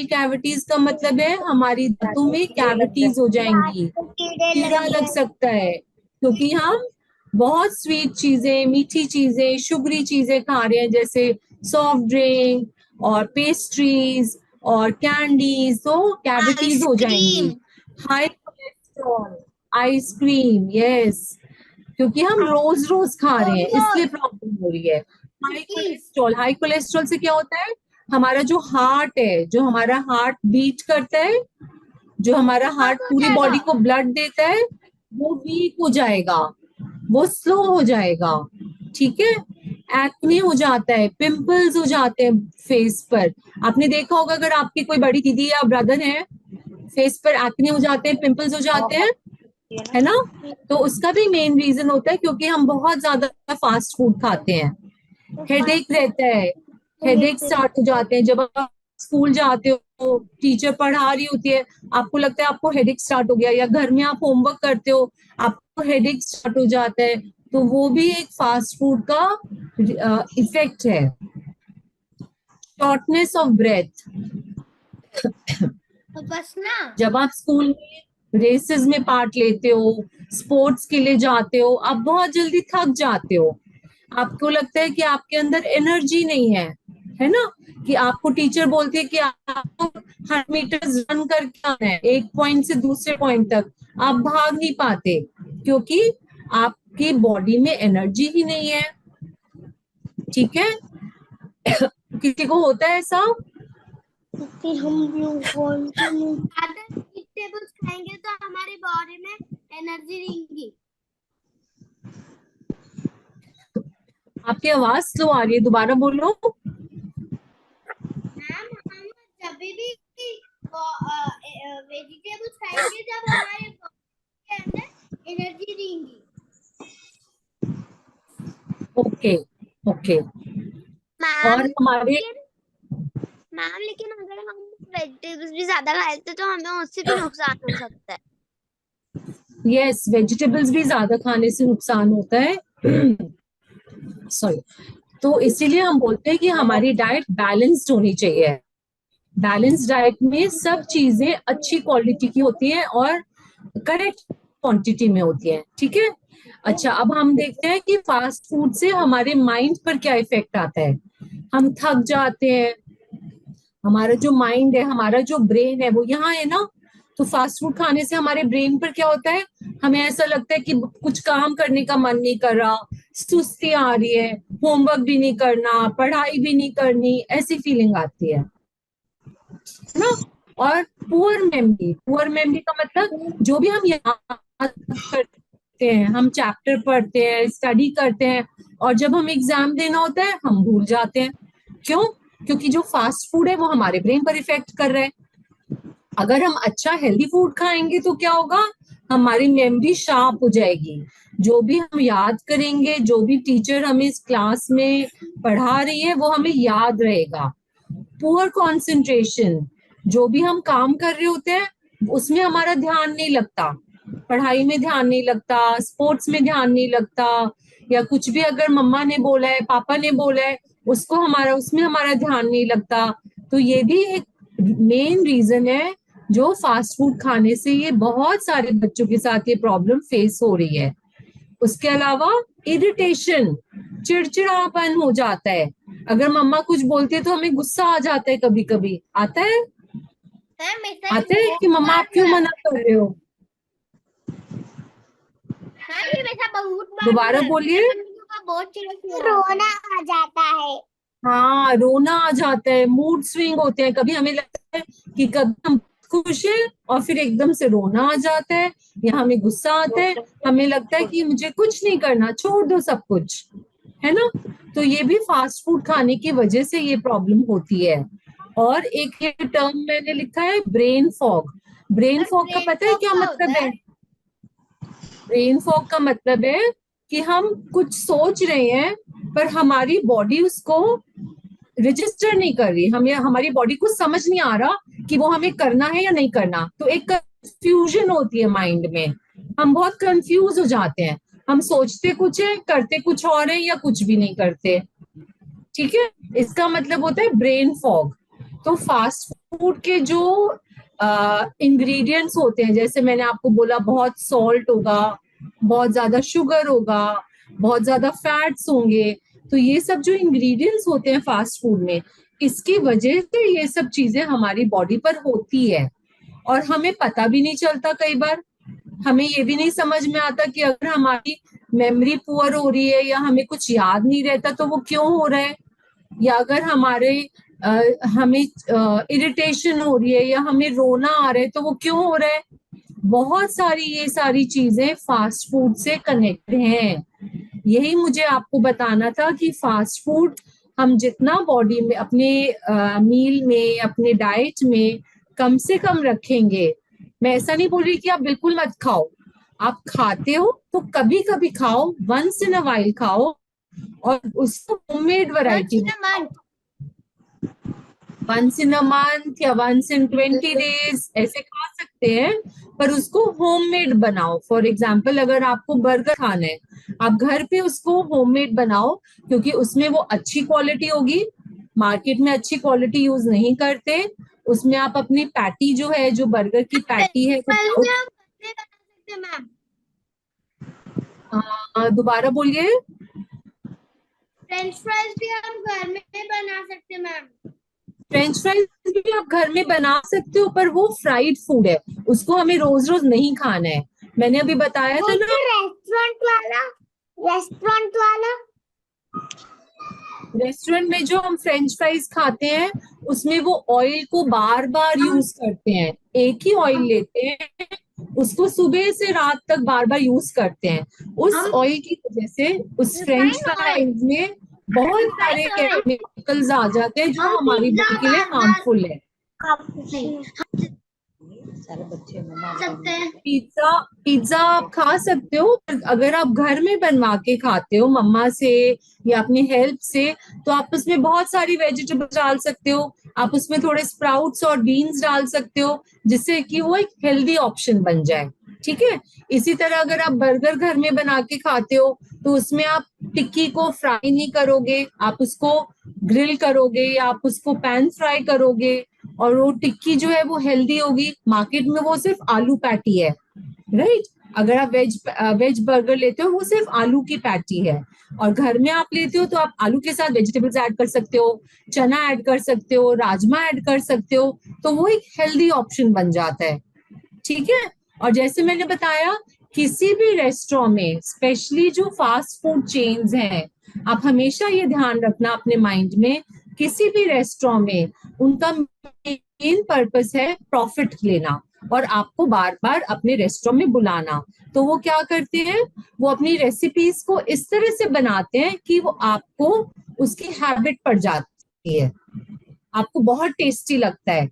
कैविटीज का मतलब है हमारी दांतों में कैविटीज हो जाएंगी, कीड़ा लग सकता है क्योंकि हम बहुत स्वीट चीजें, मीठी चीजें, शुगरी चीजें खा रहे हैं, जैसे सॉफ्ट ड्रिंक और पेस्ट्रीज और कैंडीज, तो कैविटीज हो जाएंगी। हाई कोलेस्ट्रॉल, आइसक्रीम, यस, क्योंकि हम रोज रोज खा रहे हैं इसलिए प्रॉब्लम हो रही है। हाई कोलेस्ट्रॉल से क्या होता है? हमारा जो हार्ट है, जो हमारा हार्ट बीट करता है, जो हमारा हार्ट पूरी बॉडी को ब्लड देता है, वो वीक हो जाएगा, वो स्लो हो जाएगा, ठीक है। एक्ने हो जाता है, पिंपल्स हो जाते हैं फेस पर। आपने देखा होगा अगर आपकी कोई बड़ी दीदी या ब्रदर है, फेस पर एक्ने हो जाते हैं, पिंपल्स हो जाते हैं, है ना। तो उसका भी मेन रीजन होता है क्योंकि हम बहुत ज्यादा फास्ट फूड खाते हैं। हेडेक रहता है, हेडेक स्टार्ट हो जाते हैं जब आप स्कूल जाते हो, टीचर पढ़ा रही होती है, आपको लगता है आपको हेडेक स्टार्ट हो गया, या घर में आप होमवर्क करते हो, आपको हेडेक स्टार्ट हो जाता है, तो वो भी एक फास्ट फूड का इफेक्ट है। शॉर्टनेस ऑफ ब्रेथ, बस ना, जब आप स्कूल में रेसेस में पार्ट लेते हो, स्पोर्ट्स के लिए जाते हो, आप बहुत जल्दी थक जाते हो, आपको लगता है कि आपके अंदर एनर्जी नहीं है ना, कि आपको टीचर बोलती है कि आपको 100 मीटर रन करके आना है, एक पॉइंट से दूसरे पॉइंट तक, आप भाग नहीं पाते क्योंकि आपकी बॉडी में एनर्जी ही नहीं है, ठीक है। किसी को होता है ऐसा? फिर हम लोग वेजिटेबल्स खाएंगे तो हमारी बॉडी में एनर्जी रहेगी। आपकी आवाज स्लो आ रही है, दोबारा बोलो। मैम, हम जब भी वेजिटेबल्स खाएंगे जब हमारे बॉडी के अंदर एनर्जी रहेगी। Okay okay. और हमारे मैम, लेकिन अगर हम वेजिटेबल्स भी ज्यादा खाते तो हमें उससे भी नुकसान हो सकता है। यस, वेजिटेबल्स भी ज्यादा खाने से नुकसान होता है। सॉरी। तो इसीलिए हम बोलते हैं कि हमारी डाइट बैलेंस्ड होनी चाहिए। बैलेंस्ड डाइट में सब चीजें अच्छी क्वालिटी की होती हैं और करेक्ट क्वांटिटी में होती हैं, ठीक है। अच्छा, अब हम देखते हैं कि फास्ट फूड से हमारे माइंड पर क्या इफेक्ट आता है। हम थक जाते हैं, हमारा जो माइंड है, हमारा जो ब्रेन है, वो यहाँ है ना, तो फास्ट फूड खाने से हमारे ब्रेन पर क्या होता है, हमें ऐसा लगता है कि कुछ काम करने का मन नहीं कर रहा, सुस्ती आ रही है, होमवर्क भी नहीं करना, पढ़ाई भी नहीं करनी, ऐसी फीलिंग आती है ना। और पुअर मेमोरी का मतलब जो भी हम याद करते हैं, हम चैप्टर पढ़ते हैं, स्टडी करते हैं, और जब हम एग्जाम देना होता है हम भूल जाते हैं। क्यों? क्योंकि जो फास्ट फूड है वो हमारे ब्रेन पर इफेक्ट कर रहा है। अगर हम अच्छा हेल्दी फूड खाएंगे तो क्या होगा, हमारी मेमोरी शार्प हो जाएगी, जो भी हम याद करेंगे, जो भी टीचर हमें इस क्लास में पढ़ा रही है वो हमें याद रहेगा। पुअर कंसंट्रेशन, जो भी हम काम कर रहे होते हैं उसमें हमारा ध्यान नहीं लगता, पढ़ाई में ध्यान नहीं लगता, स्पोर्ट्स में ध्यान नहीं लगता, या कुछ भी अगर मम्मा ने बोला है, पापा ने बोला है, उसमें हमारा ध्यान नहीं लगता। तो ये भी एक मेन रीजन है जो फास्ट फूड खाने से ये बहुत सारे बच्चों के साथ ये प्रॉब्लम फेस हो रही है। उसके अलावा इरिटेशन, चिड़चिड़ापन हो जाता है। अगर मम्मा कुछ बोलती है तो हमें गुस्सा आ जाता है, कभी कभी आता है कि मम्मा आप क्यों मना कर रहे हो। दोबारा बोलिए। रोना आ जाता है। हाँ, रोना आ जाता है, मूड स्विंग होते हैं, कभी हमें लगता है कि कभी हम खुश है और फिर एकदम से रोना आ जाता है, या हमें गुस्सा आता है, हमें लगता है कि मुझे कुछ नहीं करना, छोड़ दो सब कुछ, है ना। तो ये भी फास्ट फूड खाने की वजह से ये प्रॉब्लम होती है। और एक ये टर्म मैंने लिखा है ब्रेन फॉग। ब्रेन फॉग का पता है क्या मतलब है? ब्रेन फॉग का मतलब है कि हम कुछ सोच रहे हैं पर हमारी बॉडी उसको रजिस्टर नहीं कर रही, हमें हमारी बॉडी को समझ नहीं आ रहा कि वो हमें करना है या नहीं करना। तो एक कंफ्यूजन होती है माइंड में, हम बहुत कंफ्यूज हो जाते हैं, हम सोचते कुछ है, करते कुछ और है, या कुछ भी नहीं करते। ठीक है, इसका मतलब होता है ब्रेन फॉग। तो फास्ट फूड के जो इंग्रेडिएंट्स होते हैं, जैसे मैंने आपको बोला, बहुत सॉल्ट होगा, बहुत ज्यादा शुगर होगा, बहुत ज्यादा फैट्स होंगे, तो ये सब जो इंग्रेडिएंट्स होते हैं फास्ट फूड में, इसकी वजह से ये सब चीजें हमारी बॉडी पर होती है और हमें पता भी नहीं चलता। कई बार हमें ये भी नहीं समझ में आता कि अगर हमारी मेमोरी पुअर हो रही है या हमें कुछ याद नहीं रहता तो वो क्यों हो रहा है, या अगर हमें इरिटेशन हो रही है या हमें रोना आ रहा है तो वो क्यों हो रहा है। बहुत सारी ये सारी चीजें फास्ट फूड से कनेक्टेड हैं। यही मुझे आपको बताना था कि फास्ट फूड हम जितना बॉडी में, अपने मील में, अपने डाइट में कम से कम रखेंगे। मैं ऐसा नहीं बोल रही कि आप बिल्कुल मत खाओ, आप खाते हो तो कभी कभी खाओ, वंस इन अ वाइल खाओ, और उसको homemade variety once in a month या वंस इन 20 डेज ऐसे खा सकते हैं, पर उसको होममेड बनाओ। फॉर एग्जाम्पल, अगर आपको बर्गर खाना है, आप घर पे उसको होममेड बनाओ, क्योंकि उसमें वो अच्छी क्वालिटी होगी। मार्केट में अच्छी क्वालिटी यूज नहीं करते, उसमें आप अपनी पैटी जो है, जो बर्गर की पैटी है, दोबारा बोलिए। फ्रेंच फ्राइज भी हम घर में बना सकते हैं मैम। फ्रेंच फ्राइज भी आप घर में बना सकते हो, पर वो फ्राइड फूड है, उसको हमें रोज रोज नहीं खाना है। मैंने अभी बताया था ना, रेस्टोरेंट में जो हम फ्रेंच फ्राइज खाते हैं उसमें वो ऑयल को बार बार यूज करते हैं, एक ही ऑयल लेते हैं, उसको सुबह से रात तक बार बार यूज करते हैं। उस ऑयल की वजह से उस फ्रेंच फ्राइज में बहुत सारे केमिकल्स आ जाते हैं जो हमारी बॉडी के लिए हार्मफुल है। पिज्जा आप खा सकते हो, अगर आप घर में बनवा के खाते हो मम्मा से या अपनी हेल्प से, तो आप उसमें बहुत सारी वेजिटेबल्स डाल सकते हो, आप उसमें थोड़े स्प्राउट्स और बीन्स डाल सकते हो, जिससे कि वो एक हेल्दी ऑप्शन बन जाए। ठीक है, इसी तरह अगर आप बर्गर घर में बना के खाते हो तो उसमें आप टिक्की को फ्राई नहीं करोगे, आप उसको ग्रिल करोगे या आप उसको पैन फ्राई करोगे, और वो टिक्की जो है वो हेल्दी होगी। मार्केट में वो सिर्फ आलू पैटी है, राइट। अगर आप वेज बर्गर लेते हो वो सिर्फ आलू की पैटी है, और घर में आप लेते हो तो आप आलू के साथ वेजिटेबल्स ऐड कर सकते हो, चना ऐड कर सकते हो, राजमा ऐड कर सकते हो, तो वो एक हेल्दी ऑप्शन बन जाता है। ठीक है। और जैसे मैंने बताया, किसी भी रेस्टोरेंट में, स्पेशली जो फास्ट फूड चेन्स हैं, आप हमेशा ये ध्यान रखना अपने माइंड में, किसी भी रेस्टोरेंट में उनका मेन पर्पस है प्रॉफिट लेना और आपको बार बार अपने रेस्टोरेंट में बुलाना। तो वो क्या करते हैं, वो अपनी रेसिपीज को इस तरह से बनाते हैं कि वो आपको उसकी हैबिट पड़ जाती है, आपको बहुत टेस्टी लगता है।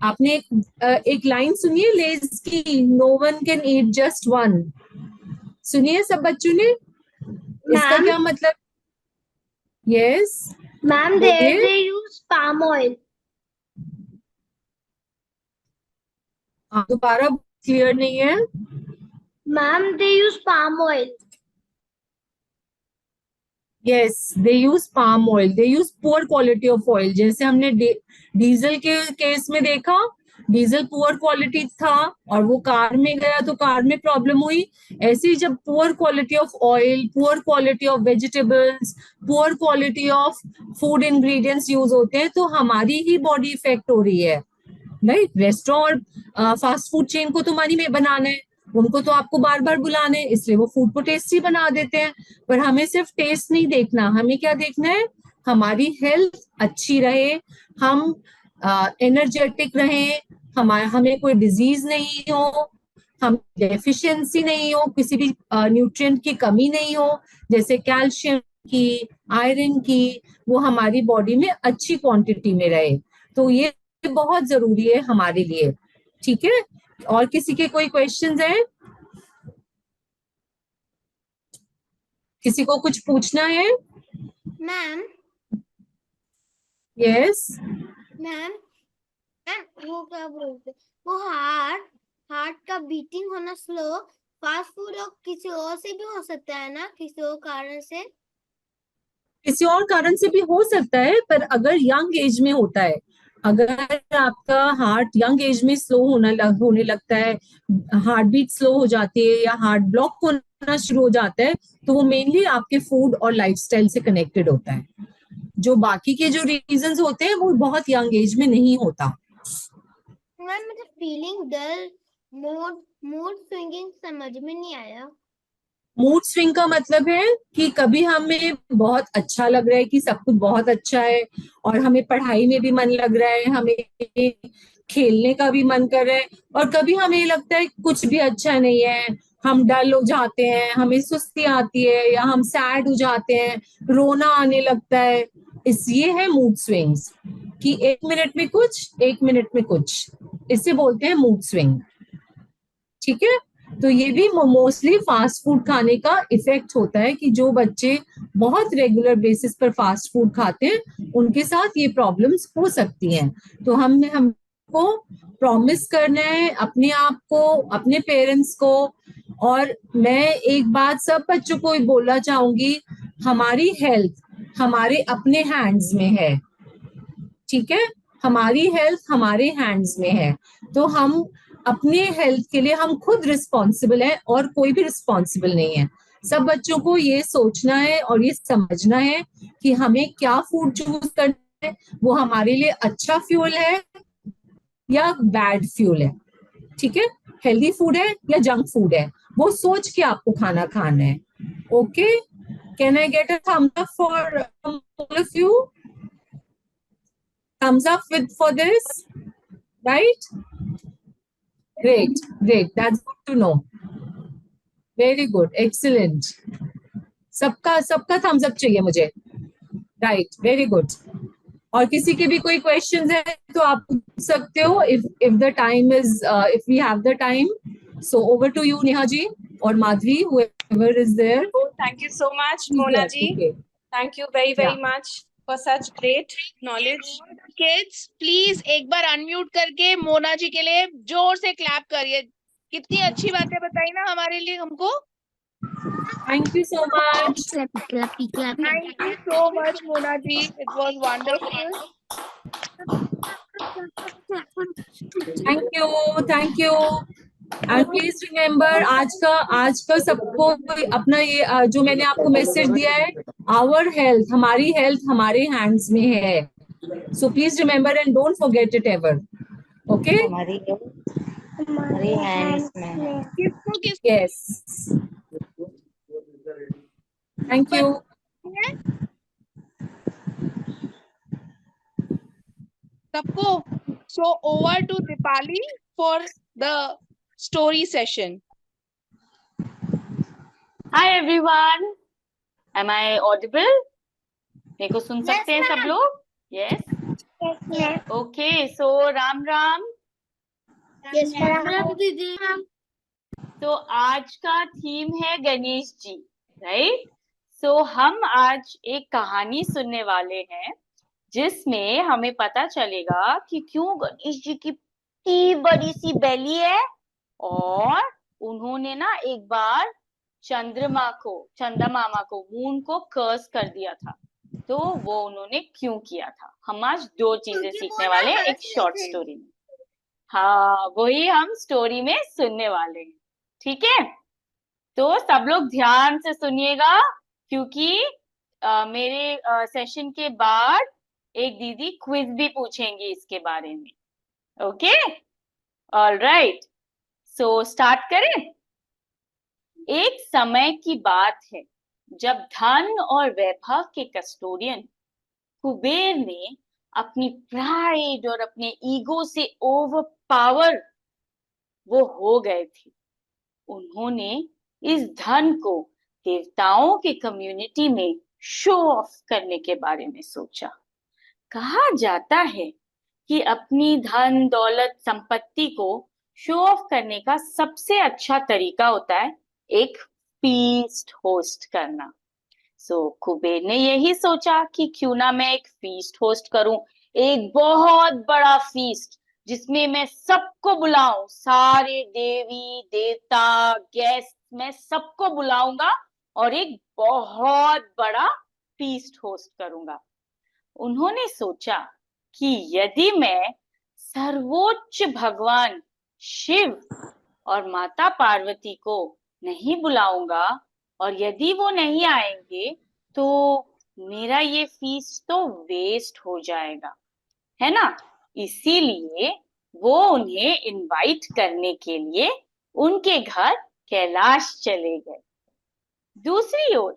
आपने एक लाइन सुनिए लेज की, no one can eat just one. सुनिए सब बच्चों ने, इसका क्या मतलब? Yes ma'am, they use palm oil. दोबारा क्लियर नहीं है। Ma'am, they use palm oil. Yes, they use palm oil. They use poor quality of oil. जैसे हमने डीजल के केस में देखा, डीजल पुअर क्वालिटी था और वो कार में गया तो कार में प्रॉब्लम हुई। ऐसे ही जब poor quality of oil, poor quality of vegetables, poor quality of food ingredients use होते हैं तो हमारी ही बॉडी इफेक्ट हो रही है। राइट, रेस्टोरेंट और फास्ट फूड चेन को तो मनी में बनाना है, उनको तो आपको बार बार बुलाना है, इसलिए वो फूड को टेस्टी बना देते हैं। पर हमें सिर्फ टेस्ट नहीं देखना, हमें क्या देखना है, हमारी हेल्थ अच्छी रहे, हम एनर्जेटिक रहें, हमें कोई डिजीज नहीं हो, हम डेफिशिएंसी नहीं हो, किसी भी न्यूट्रिएंट की कमी नहीं हो, जैसे कैल्शियम की, आयरन की, वो हमारी बॉडी में अच्छी क्वांटिटी में रहे। तो ये बहुत जरूरी है हमारे लिए। ठीक है, और किसी के कोई क्वेश्चंस हैं? किसी को कुछ पूछना है? मैम, यस मैम, वो क्या बोलते, वो हार्ट का बीटिंग होना स्लो फास्ट फूड और किसी और से भी हो सकता है ना, किसी और कारण से? किसी और कारण से भी हो सकता है, पर अगर यंग एज में होता है, अगर आपका हार्ट यंग एज में स्लो होने लगता है, हार्ट बीट स्लो हो जाती है या हार्ट ब्लॉक होना शुरू हो जाता है, तो वो मेनली आपके फूड और लाइफस्टाइल से कनेक्टेड होता है। जो बाकी के जो रीजंस होते हैं वो बहुत यंग एज में नहीं होता। मैम, मुझे फीलिंग डल, मूड स्विंगिंग समझ में नहीं आया। मूड स्विंग का मतलब है कि कभी हमें बहुत अच्छा लग रहा है कि सब कुछ बहुत अच्छा है और हमें पढ़ाई में भी मन लग रहा है, हमें खेलने का भी मन कर रहा है, और कभी हमें लगता है कुछ भी अच्छा नहीं है, हम डल हो जाते हैं, हमें सुस्ती आती है या हम सैड हो जाते हैं, रोना आने लगता है। ये है मूड स्विंग्स कि 1 मिनट में कुछ, 1 मिनट में कुछ, इसे बोलते हैं मूड स्विंग। ठीक है, तो ये भी मोस्टली फास्ट फूड खाने का इफेक्ट होता है कि जो बच्चे बहुत रेगुलर बेसिस पर फास्ट फूड खाते हैं उनके साथ ये प्रॉब्लम्स हो सकती हैं। तो हमको प्रॉमिस करना है अपने आप को, अपने पेरेंट्स को, और मैं एक बात सब बच्चों को बोलना चाहूंगी, हमारी हेल्थ हमारे अपने हैंड्स में है। ठीक है, हमारी हेल्थ हमारे हैंड्स में है, तो हम अपने हेल्थ के लिए हम खुद रिस्पॉन्सिबल है और कोई भी रिस्पॉन्सिबल नहीं है। सब बच्चों को ये सोचना है और ये समझना है कि हमें क्या फूड चूज करना है, वो हमारे लिए अच्छा फ्यूल है या बैड फ्यूल है। ठीक है, हेल्दी फूड है या जंक फूड है, वो सोच के आपको खाना खाना है। Okay, can I get a thumbs up for all of you? thumbs up for this, right? Great, that's good to know. Very good, excellent. सबका thumbs up चाहिए मुझे, right? Very good. और किसी के भी कोई questions है तो आप पूछ सकते हो if the time is if we have the time. So over to you, Neha ji or Madhvi, whoever is there. Oh, thank you so much, Mona ji. Okay. Thank you very much for such great knowledge. Kids please एक बार unmute करके मोना जी के लिए जोर से clap करिए। कितनी अच्छी बातें बताई ना हमारे लिए हमको। Thank you so much. Thank you so much, Mona ji. It was wonderful. Thank you. And please remember, आज का सबको अपना ये जो मैंने आपको मैसेज दिया है, our health, हमारी हेल्थ हमारे हैंड्स में है. So please remember and don't forget it ever. Okay? हमारे हैंड्स में है। किसको किस यस, थैंक यू। सबको? So over to Dipali for the story session. Hi everyone, am I audible? मेरे को सुन सकते हैं सब लोग? Yes. Okay, so Ram Ram. Yes ma'am दीदी। तो आज का थीम है गणेश जी, राइट? सो हम आज एक कहानी सुनने वाले हैं जिसमें हमें पता चलेगा कि क्यों गणेश जी की इतनी बड़ी सी बेली है और उन्होंने ना एक बार चंदा मामा को मून को कर्स कर दिया था, तो वो उन्होंने क्यों किया था। हम आज दो चीजें सीखने वाले हैं एक शॉर्ट स्टोरी में। हाँ, वही हम स्टोरी में सुनने वाले हैं, ठीक है? तो सब लोग ध्यान से सुनिएगा क्योंकि मेरे सेशन के बाद एक दीदी क्विज भी पूछेंगी इसके बारे में। ओके, ऑलराइट, सो स्टार्ट करें। एक समय की बात है जब धन और वैभव के कस्टोडियन कुबेर ने अपनी प्राइड और अपने ईगो से ओवरपावर वो हो गए थे। उन्होंने इस धन को देवताओं के कम्युनिटी में शो ऑफ करने के बारे में सोचा। कहा जाता है कि अपनी धन दौलत संपत्ति को शो ऑफ करने का सबसे अच्छा तरीका होता है एक फीस्ट होस्ट करना। सो कुबेर ने यही सोचा कि क्यों ना मैं एक फीस्ट होस्ट करूं, एक बहुत बड़ा फीस्ट जिसमें मैं सबको बुलाऊं, सारे देवी देवता गेस्ट मैं सबको बुलाऊंगा और एक बहुत बड़ा फीस्ट होस्ट करूंगा। उन्होंने सोचा कि यदि मैं सर्वोच्च भगवान शिव और माता पार्वती को नहीं बुलाऊंगा और यदि वो नहीं आएंगे तो मेरा ये फीस्ट तो वेस्ट हो जाएगा, है ना? इसीलिए वो उन्हें इनवाइट करने के लिए उनके घर कैलाश चले गए। दूसरी ओर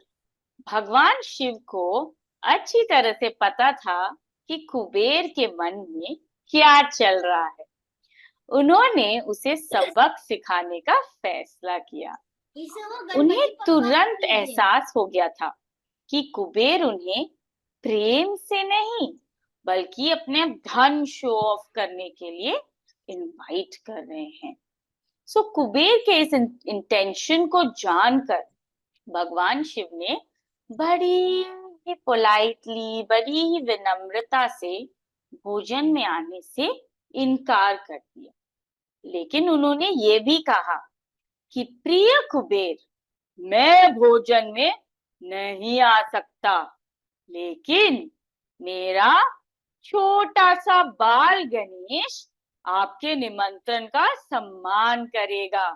भगवान शिव को अच्छी तरह से पता था कि कुबेर के मन में क्या चल रहा है। उन्होंने उसे सबक सिखाने का फैसला किया। उन्हें तुरंत एहसास हो गया था कि कुबेर उन्हें प्रेम से नहीं बल्कि अपने धन शो ऑफ करने के लिए इनवाइट कर रहे हैं। सो कुबेर के इस इंटेंशन को जानकर भगवान शिव ने बड़ी ही पोलाइटली, बड़ी ही विनम्रता से भोजन में आने से इनकार कर दिया। लेकिन उन्होंने ये भी कहा कि प्रिय कुबेर, मैं भोजन में नहीं आ सकता, लेकिन मेरा छोटा सा बाल गणेश आपके निमंत्रण का सम्मान करेगा।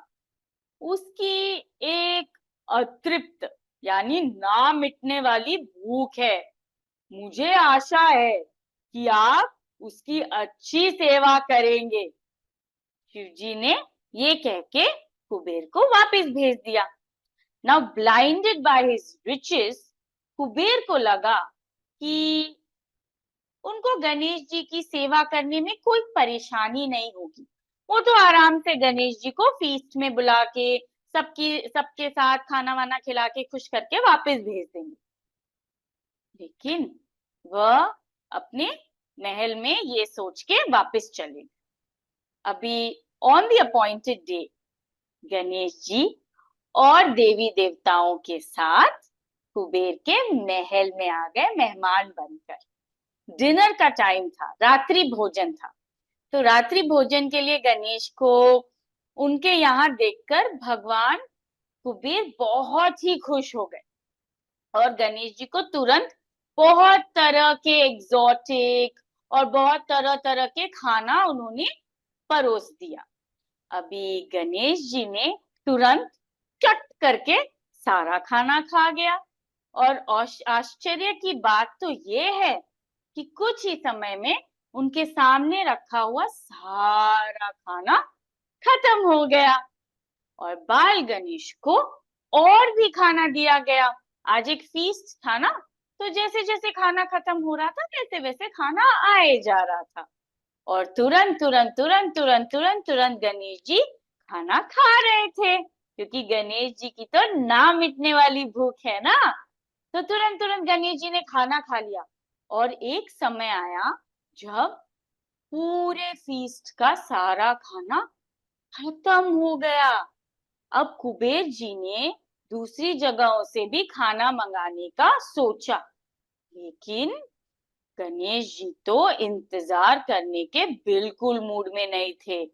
उसकी एक अतृप्त यानी ना मिटने वाली भूख है। मुझे आशा है कि आप उसकी अच्छी सेवा करेंगे। शिवजी ने ये कह के कुबेर को वापस भेज दिया। Now blinded by his riches, Kuber को लगा कि उनको गणेश जी की सेवा करने में कोई परेशानी नहीं होगी। वो तो आराम से गणेश जी को फीस्ट में बुला के सबके साथ खाना वाना खिला के खुश करके वापस भेज देंगे। लेकिन वह अपने महल में ये सोच के वापस चले। अभी on the appointed day Ganesh ji और देवी देवताओं के साथ कुबेर के महल में आ गए मेहमान बनकर। डिनर का टाइम था, रात्रि भोजन था। तो रात्रि भोजन के लिए गणेश को उनके यहाँ देखकर भगवान कुबेर बहुत ही खुश हो गए और गणेश जी को तुरंत बहुत तरह के एग्जॉटिक और बहुत तरह तरह के खाना उन्होंने परोस दिया। अभी गणेश जी ने तुरंत चट करके सारा खाना खा गया और आश्चर्य की बात तो ये है कि कुछ ही समय में उनके सामने रखा हुआ सारा खाना खत्म हो गया और बाल गणेश को और भी खाना दिया गया। आज एक फीस्ट था ना, तो जैसे जैसे खाना खत्म हो रहा था वैसे वैसे खाना आए जा रहा था और तुरंत तुरंत तुरंत तुरंत तुरंत तुरंत गणेश जी खाना खा रहे थे, क्योंकि गणेश जी की तो ना मिटने वाली भूख है ना। तो तुरंत तुरंत गणेश जी ने खाना खा लिया और एक समय आया जब पूरे फीस्ट का सारा खाना खत्म हो गया। अब कुबेर जी ने दूसरी जगहों से भी खाना मंगाने का सोचा, लेकिन गणेश जी तो इंतजार करने के बिल्कुल मूड में नहीं थे।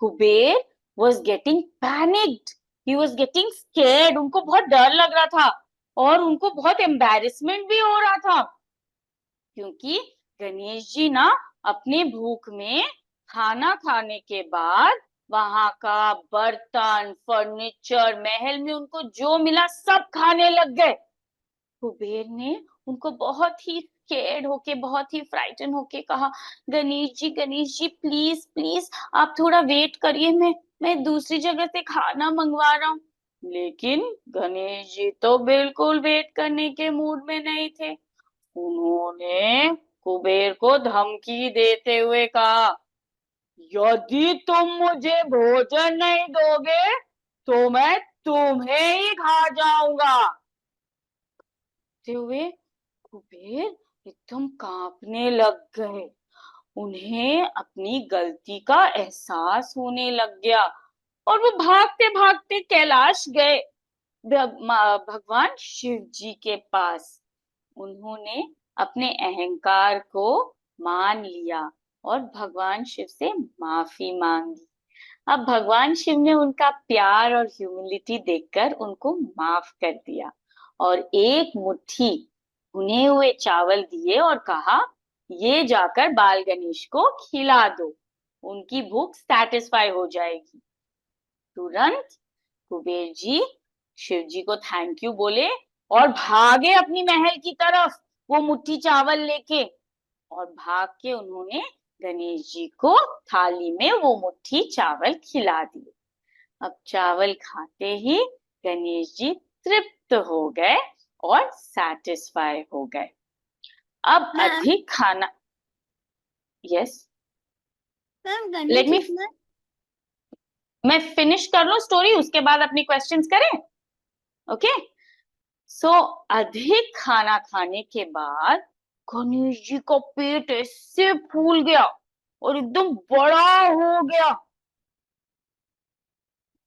Kuber was getting panicked, he was getting scared, उनको बहुत डर लग रहा था और उनको बहुत एम्बैरेसमेंट भी हो रहा था, क्योंकि गणेश जी ना अपने भूख में खाना खाने के बाद वहां का बर्तन, फर्नीचर, महल में उनको जो मिला सब खाने लग गए। कुबेर ने उनको बहुत ही स्केर्ड होके, बहुत ही फ्राइटन होके कहा, गणेश जी प्लीज प्लीज आप थोड़ा वेट करिए, मैं दूसरी जगह से खाना मंगवा रहा हूँ। लेकिन गणेश जी तो बिल्कुल वेट करने के मूड में नहीं थे। उन्होंने कुबेर को धमकी देते हुए कहा, यदि तुम मुझे भोजन नहीं दोगे तो मैं तुम्हें ही खा जाऊंगा। हुए कुबेर एकदम कांपने लग गए। उन्हें अपनी गलती का एहसास होने लग गया और वो भागते भागते कैलाश गए भगवान शिव जी के पास। उन्होंने अपने अहंकार को मान लिया और भगवान शिव से माफी मांगी। अब भगवान शिव ने उनका प्यार और ह्यूमिलिटी देखकर उनको माफ कर दिया और एक मुट्ठी भुने हुए चावल दिए और कहा, ये जाकर बाल गणेश को खिला दो, उनकी भूख सैटिस्फाई हो जाएगी। तुरंत कुबेर जी शिव जी को थैंक यू बोले और भागे अपनी महल की तरफ वो मुट्ठी चावल लेके, और भाग के उन्होंने गणेश जी को थाली में वो मुट्ठी चावल खिला दिए। अब चावल खाते ही गणेश जी तृप्त हो गए और सैटिस्फाई हो गए। अब अधिक खाना, यस लेट मी, मैं फिनिश कर लूं स्टोरी, उसके बाद अपनी क्वेश्चंस करें। ओके सो अधिक खाना खाने के बाद गणेश जी का पेट ऐसे फूल गया और एकदम बड़ा हो गया,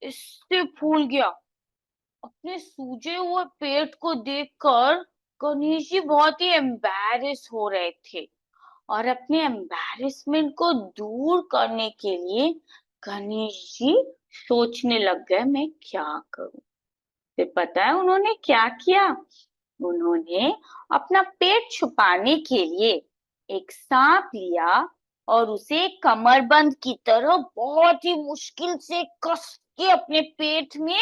इससे फूल गया। अपने सूजे हुए पेट को देखकर गणेश जी बहुत ही एम्बैरेस हो रहे थे और अपने एम्बैरेसमेंट को दूर करने के लिए गणेश जी सोचने लग गए, मैं क्या करूं। फिर पता है उन्होंने क्या किया? उन्होंने अपना पेट छुपाने के लिए एक सांप लिया और उसे कमरबंद की तरह बहुत ही मुश्किल से कस के अपने पेट में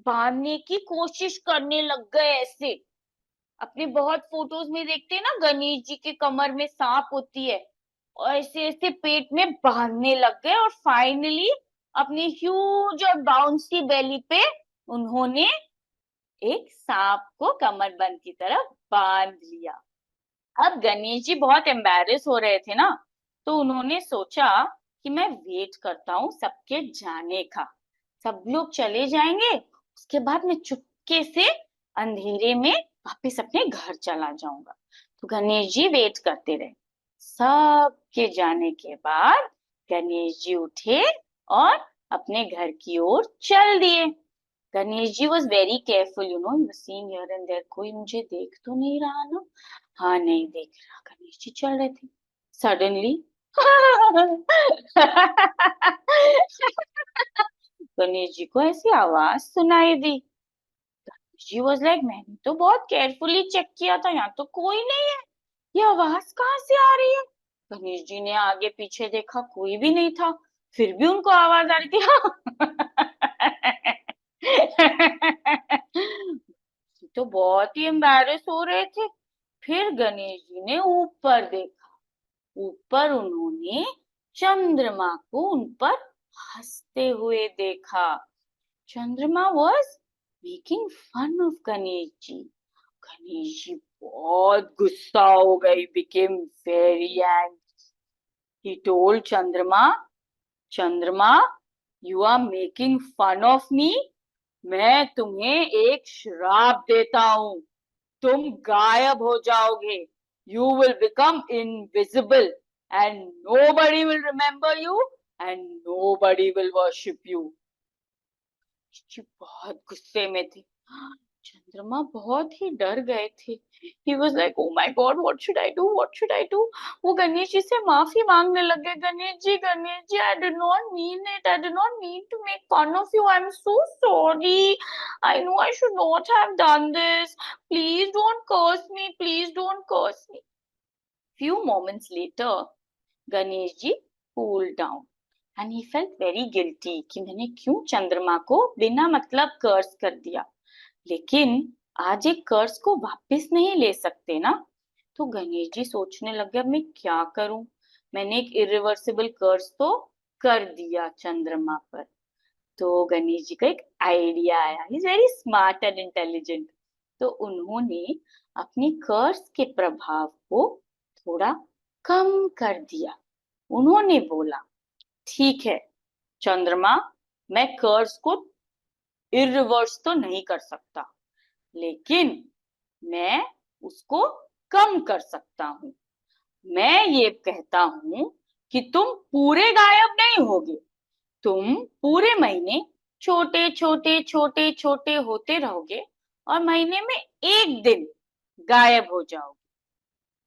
बांधने की कोशिश करने लग गए। ऐसे अपने बहुत फोटोज में देखते हैं ना, गणेश जी के कमर में सांप होती है, और ऐसे ऐसे पेट में बांधने लग गए और फाइनली अपनी ह्यूज और बाउंसी बेली पे उन्होंने एक सांप को कमरबंद की तरफ बांध लिया। अब गणेश जी बहुत एम्बैरेस हो रहे थे ना, तो उन्होंने सोचा कि मैं वेट करता हूँ सबके जाने का, सब लोग चले जाएंगे उसके बाद मैं चुपके से अंधेरे में वापस अपने घर चला जाऊंगा। तो गणेश जी वेट करते रहे। सबके जाने के बाद गणेश जी उठे और अपने घर की ओर चल दिए। Ganesh ji was very careful, you know, he was seeing here and there, कोई मुझे देख तो नहीं रहा ना? हाँ, नहीं देख रहा। गणेश जी चल रहे थे। Suddenly गणेश जी को ऐसी आवाज सुनाई दी। गणेश जी was like, मैंने तो बहुत केयरफुली चेक किया था, यहाँ तो कोई नहीं है, ये आवाज कहाँ से आ रही है? गणेश जी ने आगे पीछे देखा, कोई भी नहीं था, फिर भी उनको आवाज आ रही थी। तो बहुत ही एम्बैरेस हो रहे थे। फिर गणेश जी ने ऊपर देखा, ऊपर उन्होंने चंद्रमा को उन पर हंसते हुए देखा। चंद्रमा was making fun of Ganesh ji. Ganesh ji बहुत गुस्सा हो गई, became very angry. He told चंद्रमा, चंद्रमा, you are making fun of me? मैं तुम्हें एक श्राप देता हूं, तुम गायब हो जाओगे। You will become invisible and nobody will remember you and nobody will worship you. जी बहुत गुस्से में थे। चंद्रमा बहुत ही डर गए थे। He was like, oh my God, what should I do? What should I do? वो गणेश जी से माफी मांगने लगे। Ganesh ji, I did not mean it. I did not mean to make fun of you. I'm so sorry. I know I should not have done this. Please don't curse me. Please don't curse me. Few moments later, Ganesh ji cooled down. And he felt very guilty कि मैंने क्यों चंद्रमा को बिना मतलब कर्स कर दिया। लेकिन आज एक कर्स को वापस नहीं ले सकते ना। तो गणेश जी सोचने लगे अब मैं क्या करूं, मैंने एक इरिवर्सिबल कर्स तो कर दिया चंद्रमा पर। तो गणेश जी का एक आइडिया आया। He is very smart and intelligent. तो उन्होंने अपने कर्स के प्रभाव को थोड़ा कम कर दिया। उन्होंने बोला, ठीक है चंद्रमा, मैं कर्स को इरिवर्स तो नहीं कर सकता, लेकिन मैं उसको कम कर सकता हूं। मैं ये कहता हूं कि तुम पूरे गायब नहीं होगे, तुम पूरे महीने छोटे छोटे छोटे छोटे होते रहोगे और महीने में एक दिन गायब हो जाओगे।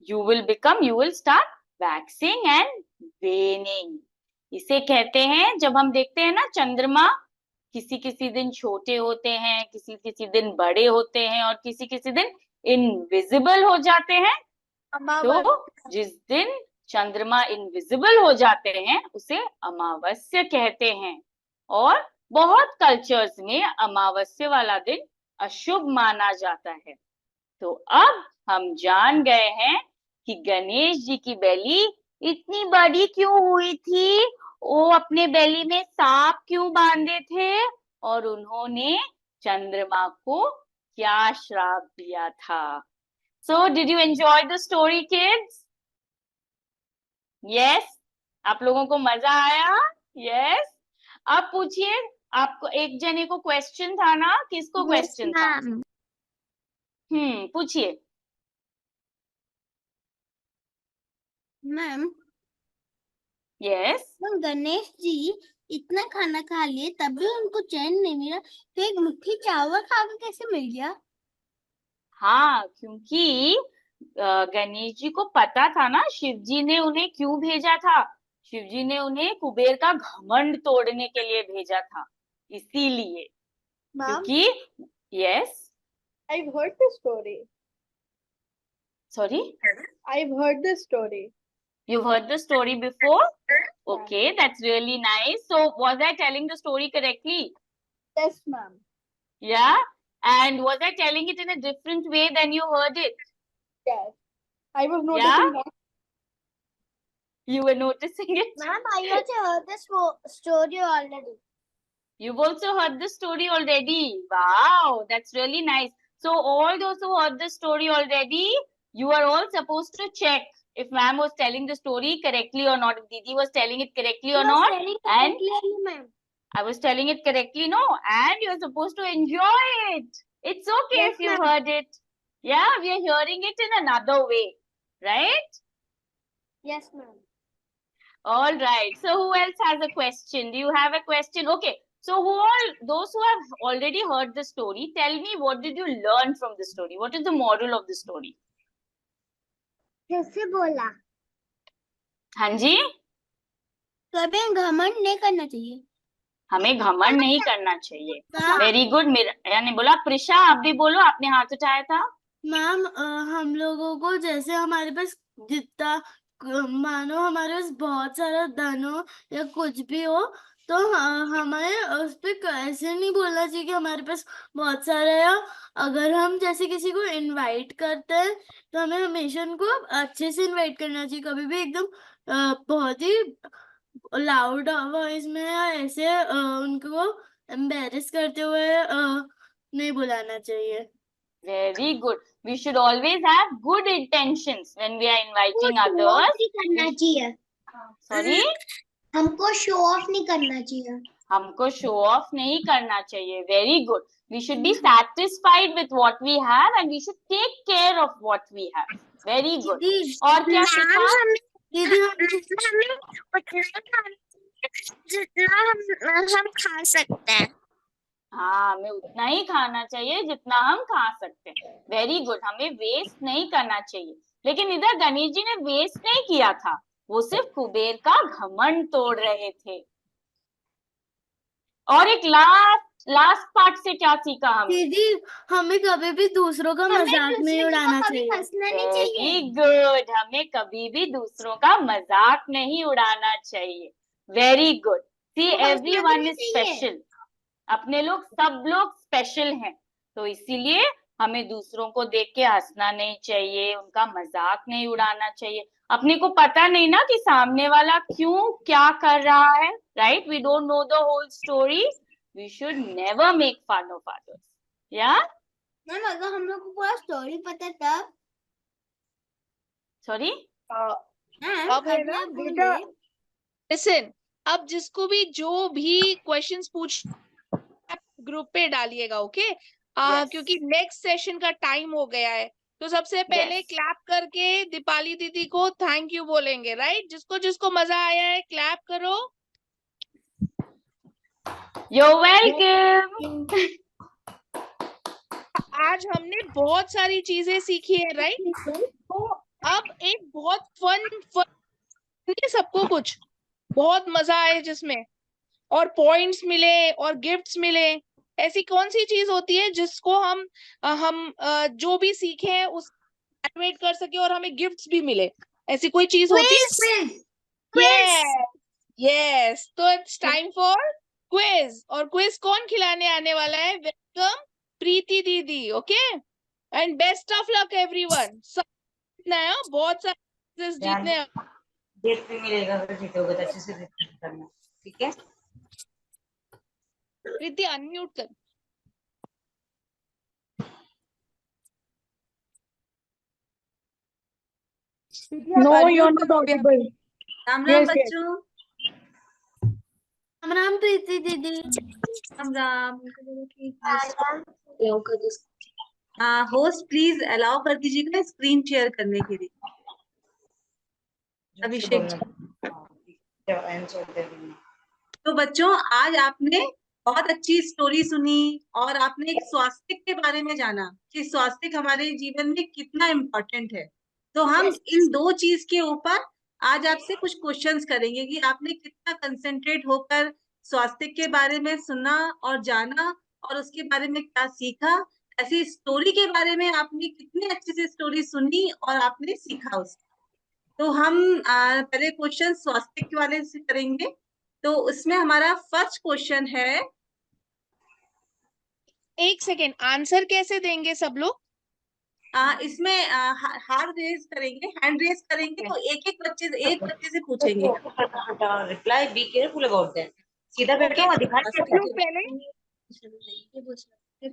You will start waxing and waning. इसे कहते हैं, जब हम देखते हैं ना चंद्रमा किसी किसी दिन छोटे होते हैं, किसी किसी दिन बड़े होते हैं और किसी किसी दिन इनविजिबल हो जाते हैं। तो जिस दिन चंद्रमा इनविजिबल हो जाते हैं उसे अमावस्या कहते हैं। और बहुत कल्चर्स में अमावस्या वाला दिन अशुभ माना जाता है। तो अब हम जान गए हैं कि गणेश जी की बेली इतनी बड़ी क्यों हुई थी, वो अपने बेली में सांप क्यों बांधे थे और उन्होंने चंद्रमा को क्या श्राप दिया था। So did you enjoy the story, kids? Yes? आप लोगों को मजा आया? Yes? अब पूछिए, आपको एक जने को क्वेश्चन था ना, किसको क्वेश्चन था? पूछिए। Ma'am, yes. गणेश जी इतना खाना खा लिए तब भी उनको चैन नहीं मिला, तो एक मुट्ठी चावल खाकर कैसे मिल गया? हाँ, क्योंकि गणेश जी को पता था ना शिव जी ने उन्हें क्यों भेजा था। शिव जी ने उन्हें कुबेर का घमंड तोड़ने के लिए भेजा था, इसीलिए। क्योंकि yes, I've heard this story. Sorry? I've heard this story. You've heard the story before? Okay, that's really nice. So was I telling the story correctly? Yes, ma'am. Yeah? And was I telling it in a different way than you heard it? Yes. I was noticing that. You were noticing it? Ma'am, I also heard this story already. You've also heard the story already. Wow, that's really nice. So all those who heard the story already, you are all supposed to check if ma'am was telling the story correctly or not, if Didi was telling it correctly or not. And I was telling it correctly, no, and you're supposed to enjoy it. It's okay Yes, if you ma'am. heard it. Yeah, we are hearing it in another way, right? Yes, ma'am. All right. So who else has a question? Do you have a question? Okay. So those who have already heard the story, tell me, what did you learn from the story? What is the moral of the story? कैसे बोला? हाँ जी, कभी घमंड नहीं करना चाहिए। हमें घमंड नहीं करना चाहिए। Ma'am, very good. मेरा ने बोला। प्रिशा, आप भी बोलो, आपने हाथ उठाया था। मैम हम लोगों को जैसे हमारे पास जितना मानो हमारे पास बहुत सारा धन हो या कुछ भी हो, तो हमें उस पर ऐसे नहीं बोलना चाहिए कि हमारे पास बहुत सारा है। अगर हम जैसे किसी को इनवाइट करते हैं तो हमें हमेशा उनको अच्छे से इनवाइट करना चाहिए, कभी भी एकदम बहुत ही लाउड वॉइस में या ऐसे उनको एम्बेरस करते हुए नहीं बुलाना चाहिए। Very good. We should always have good intentions when we are inviting others. नहीं करना चाहिए। Sorry? हमको शो ऑफ नहीं करना चाहिए। हमको शो ऑफ नहीं करना चाहिए। Very good. We should be satisfied with what we have and we should take care of what we have. Very good. और क्या सीखा? दीदी हमें जितना हम खा सकते हैं। हाँ, हमें उतना ही खाना चाहिए जितना हम खा सकते हैं। Very good. हमें वेस्ट नहीं करना चाहिए। लेकिन इधर गणेश जी ने वेस्ट नहीं किया था, वो सिर्फ कुबेर का घमंड तोड़ रहे थे। और एक लास्ट पार्ट से क्या सीखा हमने? दीदी हमें कभी भी दूसरों का मजाक नहीं उड़ाना चाहिए। Very good. हमें कभी भी दूसरों का मजाक नहीं उड़ाना चाहिए। Very good. See everyone is special. अपने लोग सब लोग स्पेशल हैं, तो इसीलिए हमें दूसरों को देख के हंसना नहीं चाहिए, उनका मजाक नहीं उड़ाना चाहिए। अपने को पता नहीं ना कि सामने वाला क्यों क्या कर रहा है, right? We don't know the whole story. We should never make fun of others. या मैम अगर हम लोग को पूरा स्टोरी पता तब। सॉरी? अब है ना बेटा, लिसन, अब जिसको भी जो भी क्वेश्चंस पूछ ग्रुप पे डालिएगा, ओके? क्योंकि नेक्स्ट सेशन का टाइम हो गया है, तो सबसे पहले क्लैप करके दीपाली दीदी को थैंक यू बोलेंगे, राइट? जिसको जिसको मजा आया है क्लैप करो। You're welcome. आज हमने बहुत सारी चीजें सीखी है, राइट? तो अब एक बहुत फन सबको कुछ बहुत मजा आए जिसमें, और पॉइंट्स मिले और गिफ्ट्स मिले। ऐसी कौन सी चीज होती है जिसको हम जो भी सीखे हैं उस एक्टिवेट कर सके और हमें गिफ्ट्स भी मिले? ऐसी कोई चीज होती है? यस, तो इट्स टाइम फॉर क्विज। और क्विज कौन खिलाने आने वाला है? वेलकम प्रीति दीदी, okay? And best of luck everyone. सब जीतना है, बहुत सारे जीतने हैं। गिफ्ट भी मिलेगा अगर जीतोगे तो अच्छे से करना, ठीक है? प्रीति अनम्यूट कर। No, you're not audible. Ram Ram Yes, yes. बच्चों। राम राम प्रीति दीदी। Ram Ram. Host please allow कर दीजिएगा स्क्रीन शेयर करने के लिए। अभिषेक जी। तो बच्चों आज आपने बहुत अच्छी स्टोरी सुनी और आपने एक स्वास्थ्य के बारे में जाना कि स्वास्थ्य हमारे जीवन में कितना इम्पोर्टेंट है। तो हम इन दो चीज के ऊपर आज आपसे कुछ क्वेश्चंस करेंगे कि आपने कितना कंसंट्रेट होकर स्वास्थ्य के बारे में सुना और जाना और उसके बारे में क्या सीखा। ऐसी स्टोरी के बारे में आपने कितनी अच्छे से स्टोरी सुनी और आपने सीखा उसको। तो हम पहले क्वेश्चन स्वास्थ्य के वाले से करेंगे। तो उसमें हमारा फर्स्ट क्वेश्चन है। एक सेकेंड, आंसर कैसे देंगे सब लोग? इसमें हाथ रेज करेंगे, हैंड रेज करेंगे, तो एक बच्चे से पूछेंगे। Reply be careful about that. सीधा बैठो और दिखाई।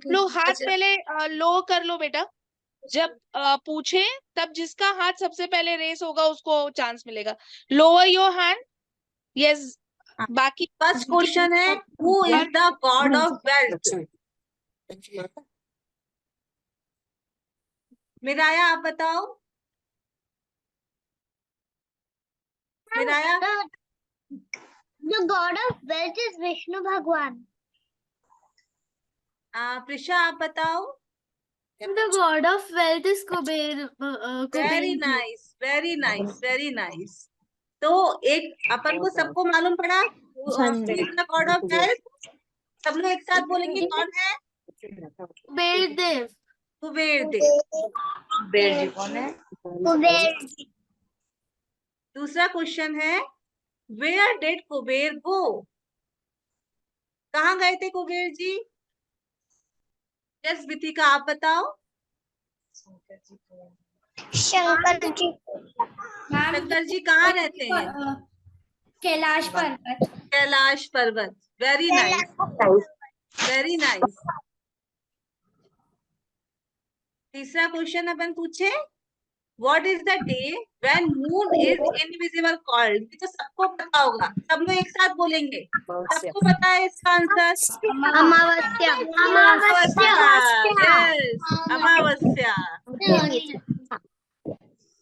लोग हाथ पहले लो कर लो बेटा। जब पूछे तब जिसका हाथ सबसे पहले रेस होगा उसको चांस मिलेगा। Lower your hand. यस। बाकी फर्स्ट क्वेश्चन है, who is the god of wealth? Miraya आप बताओ। मिराया। The god of wealth is Vishnu भगवान। प्रिशा आप बताओ। The god of wealth is Kuber. Very nice, very nice, very nice. तो एक अपन को सबको मालूम पड़ा गॉड ऑफ वेल्थ। सब लोग एक साथ बोलेंगे कौन है? कुबेर देव। कुबेर देव। कुबेर जी कौन है? कुबेर। दूसरा क्वेश्चन है, वेयर डिड कुबेर गो? कहाँ गए थे कुबेर जी? यस वितिका आप बताओ। शंकर जी। शंकर जी कहाँ रहते हैं? कैलाश पर्वत। कैलाश पर्वत, वेरी नाइस, वेरी नाइस। तीसरा क्वेश्चन अपन पूछे, what is the day when moon is invisible called? ये तो सबको पता होगा, सब लोग एक साथ बोलेंगे। सबको पता है इसका answer? Amavasya. Yes, Amavasya.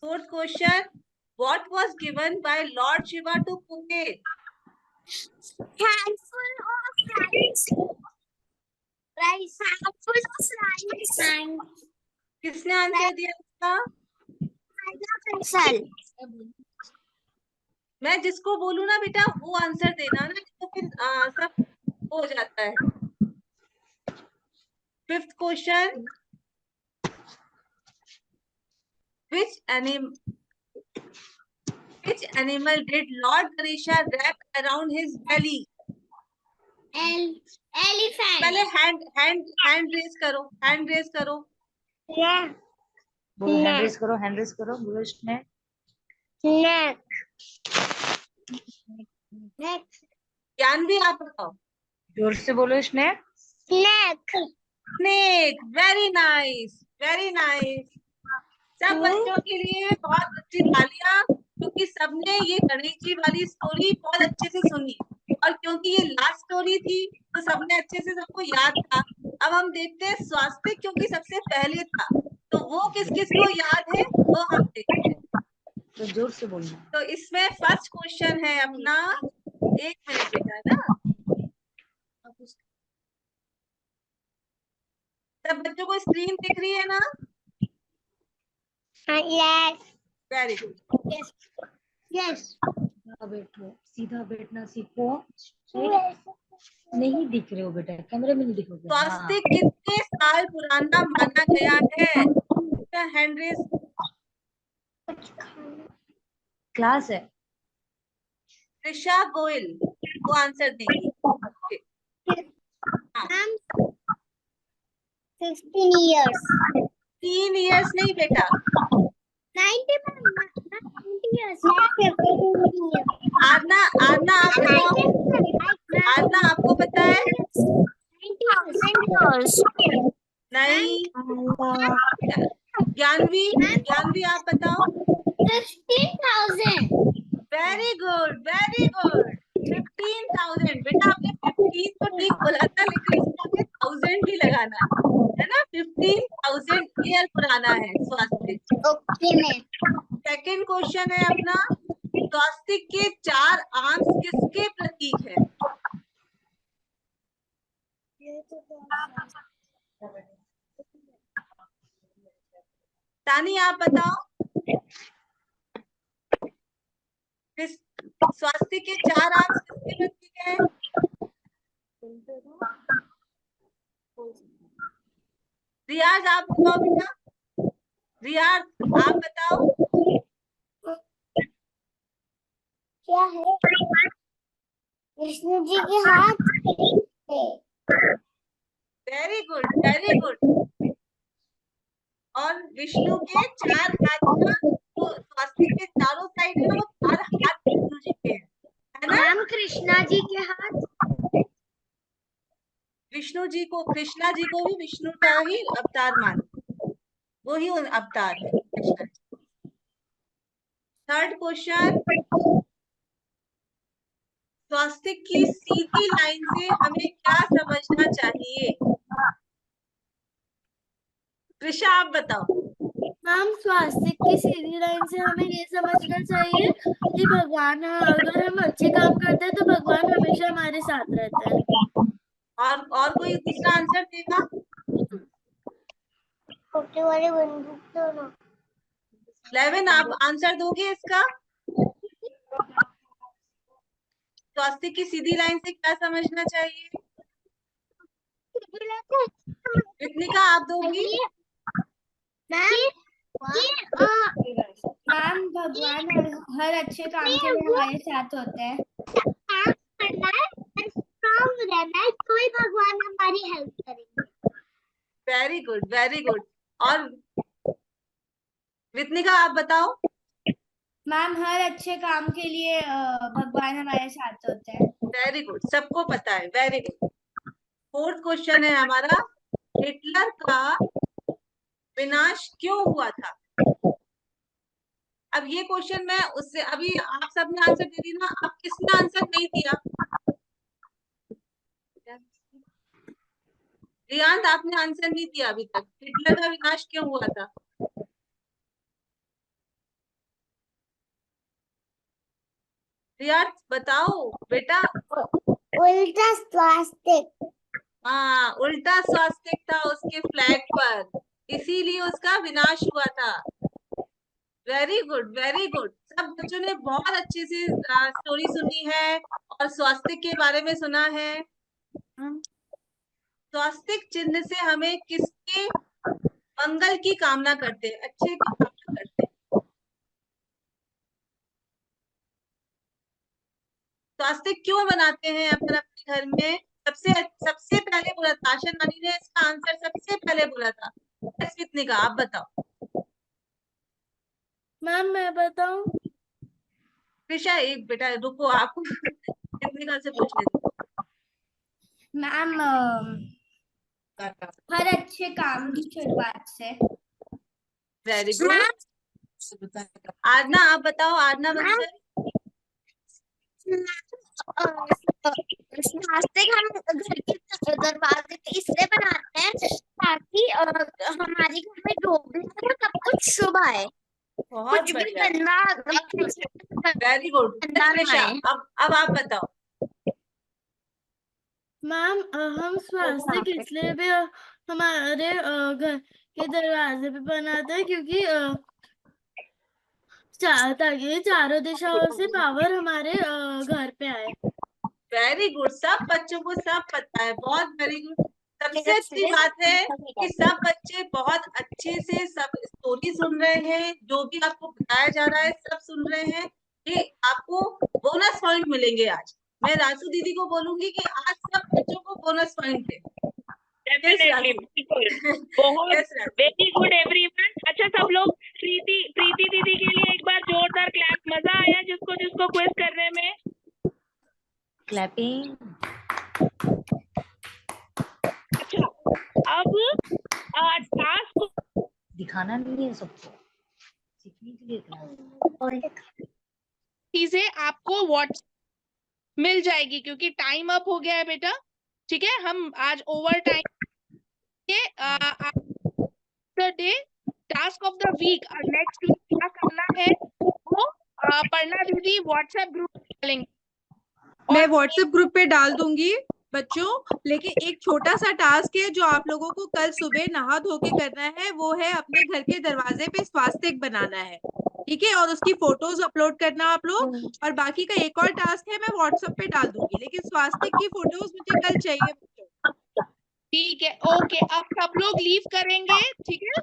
Fourth question, what was given by lord Shiva to Kuber? Handful of rice. Handful of rice. किसने आंसर दिया इसका? Pencil. मैं जिसको बोलूं ना बेटा वो आंसर देना ना, तो फिर सब हो जाता है। Fifth question, which animal did Lord Ganesha wrap around his belly? Elephant. पहले हैंड रेस करो, हैंड रेस करो। बोलो, हैंड रेस करो, हैंड रेस करो, बोलो स्नेक। Next. ज्ञान भी आप बताओ, जोर से बोलो snake. Snake. Snake, very nice, very nice. सब बच्चों के लिए बहुत अच्छी तालियां, क्योंकि सबने ये गणेश जी वाली स्टोरी बहुत अच्छे से सुनी, और क्योंकि ये लास्ट स्टोरी थी तो सबने अच्छे से सबको याद था। अब हम देखते हैं स्वास्तिक, क्योंकि सबसे पहले था, तो वो किस किस को याद है वो हम देखते हैं। तो जोर से बोलना। तो इसमें फर्स्ट क्वेश्चन है अपना, 1 मिनट बेटा ना, सब बच्चों को स्क्रीन दिख रही है ना? Yes. Very good. Yes. बैठो, सीधा बैठना सीखो। नहीं दिख रहे हो बेटा, कैमरे में नहीं दिखोगे। स्वास्तिक कितने साल पुराना माना गया है? Hand raise. क्लास है। त्रिशा गोयल वो आंसर देंगी। Ma'am, 15 years. 3 इयर्स नहीं बेटा, 90 years. 15 years. आरना आप बताओ, आरना आपको पता है? 90 years. नहीं। ज्ञानवी आप बताओ। 15,000. Very good, very good. 15,000 बेटा, आपने 15 तो ठीक बोला था, लेकिन इसमें आपने 1000 भी लगाना है ना। 15,000 ईयर पुराना है स्वास्तिक। Okay ma'am. सेकंड क्वेश्चन है अपना, स्वास्तिक के 4 आर्म्स किसके प्रतीक है? तानी आप बताओ, स्वास्तिक के 4 आर्म्स किसके प्रतीक है? रियाज आप बताओ बेटा, रियाज आप बताओ। क्या है? विष्णु जी के हाथ है। Very good, very good. और विष्णु के 4 हाथ ना, तो स्वास्तिक के चारों साइड है ना, वो 4 हाथ विष्णु जी के है ना। राम कृष्णा जी के हाथ। विष्णु जी को, कृष्णा जी को भी विष्णु का ही अवतार मानते, वो ही अवतार है कृष्णा जी। थर्ड क्वेश्चन, स्वास्तिक की सीधी लाइन से हमें क्या समझना चाहिए? कृषा आप बताओ। मैम, स्वास्तिक की सीधी लाइन से हमें ये समझना चाहिए कि भगवान, अगर हम अच्छे काम करते हैं तो भगवान हमेशा हमारे साथ रहते हैं। और कोई दूसरा आंसर देगा? छोटे वाले बंदूक तो ना। 11 आप आंसर दोगे इसका? स्वास्तिक की सीधी लाइन से क्या समझना चाहिए? रित्निका आप दोगी? मैम, भगवान हर अच्छे काम के लिए हमारे साथ होते हैं। स्ट्रॉन्ग रहना है, कोई भगवान हमारी हेल्प करेंगे। Very good, very good. और रित्निका आप बताओ। मैम हर अच्छे काम के लिए भगवान हमारे साथ होते हैं। वेरी गुड, सबको पता है, वेरी गुड। फोर्थ क्वेश्चन है हमारा, हिटलर का विनाश क्यों हुआ था? अब ये क्वेश्चन मैं उससे अभी आप सबने आंसर दे दी ना, अब किसने आंसर नहीं दिया? रियांत, आपने आंसर नहीं दिया अभी तक। हिटलर का विनाश क्यों हुआ था? रियांत बताओ बेटा। उल्टा स्वास्तिक। हाँ, उल्टा स्वास्तिक था उसके फ्लैग पर, इसीलिए उसका विनाश हुआ था। Very good, very good. सब बच्चों ने बहुत अच्छे से स्टोरी सुनी है और स्वास्तिक के बारे में सुना है। स्वास्तिक चिन्ह से हमें किसके मंगल की कामना करते हैं, अच्छे की कामना करते हैं। स्वास्तिक क्यों बनाते हैं अपन अपने घर में? सबसे पहले बोला था, आशा नानी ने इसका आंसर सबसे पहले बोला था। स्मित का, आप बताओ। मैम मैं बताऊं? कृषा एक बेटा रुको, आपको स्मित से पूछने दो। मैम हर अच्छे काम की शुरुआत से। Very good. आरना आप बताओ, आरना बंसल। स्वास्तिक हम घर के दरवाजे पे इसलिए बनाते हैं ताकि हमारे घर में जो भी है सब कुछ शुभ आए, कुछ भी गंदा। Very good. अब आप बताओ। मैम हम स्वास्तिक इसलिए भी हमारे घर के दरवाजे पे बनाते हैं क्योंकि ताकि चारों दिशाओं से पावर हमारे घर पे आए। वेरी गुड, सब बच्चों को सब पता है, बहुत वेरी गुड। सबसे अच्छी बात है कि सब बच्चे बहुत अच्छे से सब स्टोरी सुन रहे हैं, जो भी आपको बताया जा रहा है सब सुन रहे हैं। कि आपको बोनस पॉइंट मिलेंगे आज। मैं रासू दीदी को बोलूंगी कि आज सब बच्चों को बोनस पॉइंट दे। डेफिनेटली, बहुत वेरी गुड एवरीवन। अच्छा सब लोग प्रीति दीदी के लिए एक बार जोरदार क्लैप। मजा आया जिसको जिसको क्विज करने में? क्लैपिंग। अच्छा, अब टास्क दिखाना नहीं है सबको, सीखने के लिए चीजें आपको व्हाट्सएप मिल जाएगी क्योंकि टाइम अप हो गया है बेटा। ठीक है, हम आज ओवर टाइम के day task of the week next week क्या करना है वो पढ़ना दीदी व्हाट्सएप ग्रुप डालेंगे। मैं व्हाट्सएप ग्रुप पे डाल दूंगी बच्चों, लेकिन एक छोटा सा टास्क है जो आप लोगों को कल सुबह नहा धो के करना है, वो है अपने घर के दरवाजे पे स्वास्तिक बनाना है। ठीक है, और उसकी फोटोज अपलोड करना आप लोग। और बाकी का एक और टास्क है मैं व्हाट्सएप पे डाल दूंगी, लेकिन स्वास्तिक की फोटोज मुझे कल चाहिए बच्चों। ठीक है, ओके। अब सब लोग लीव करेंगे, ठीक है।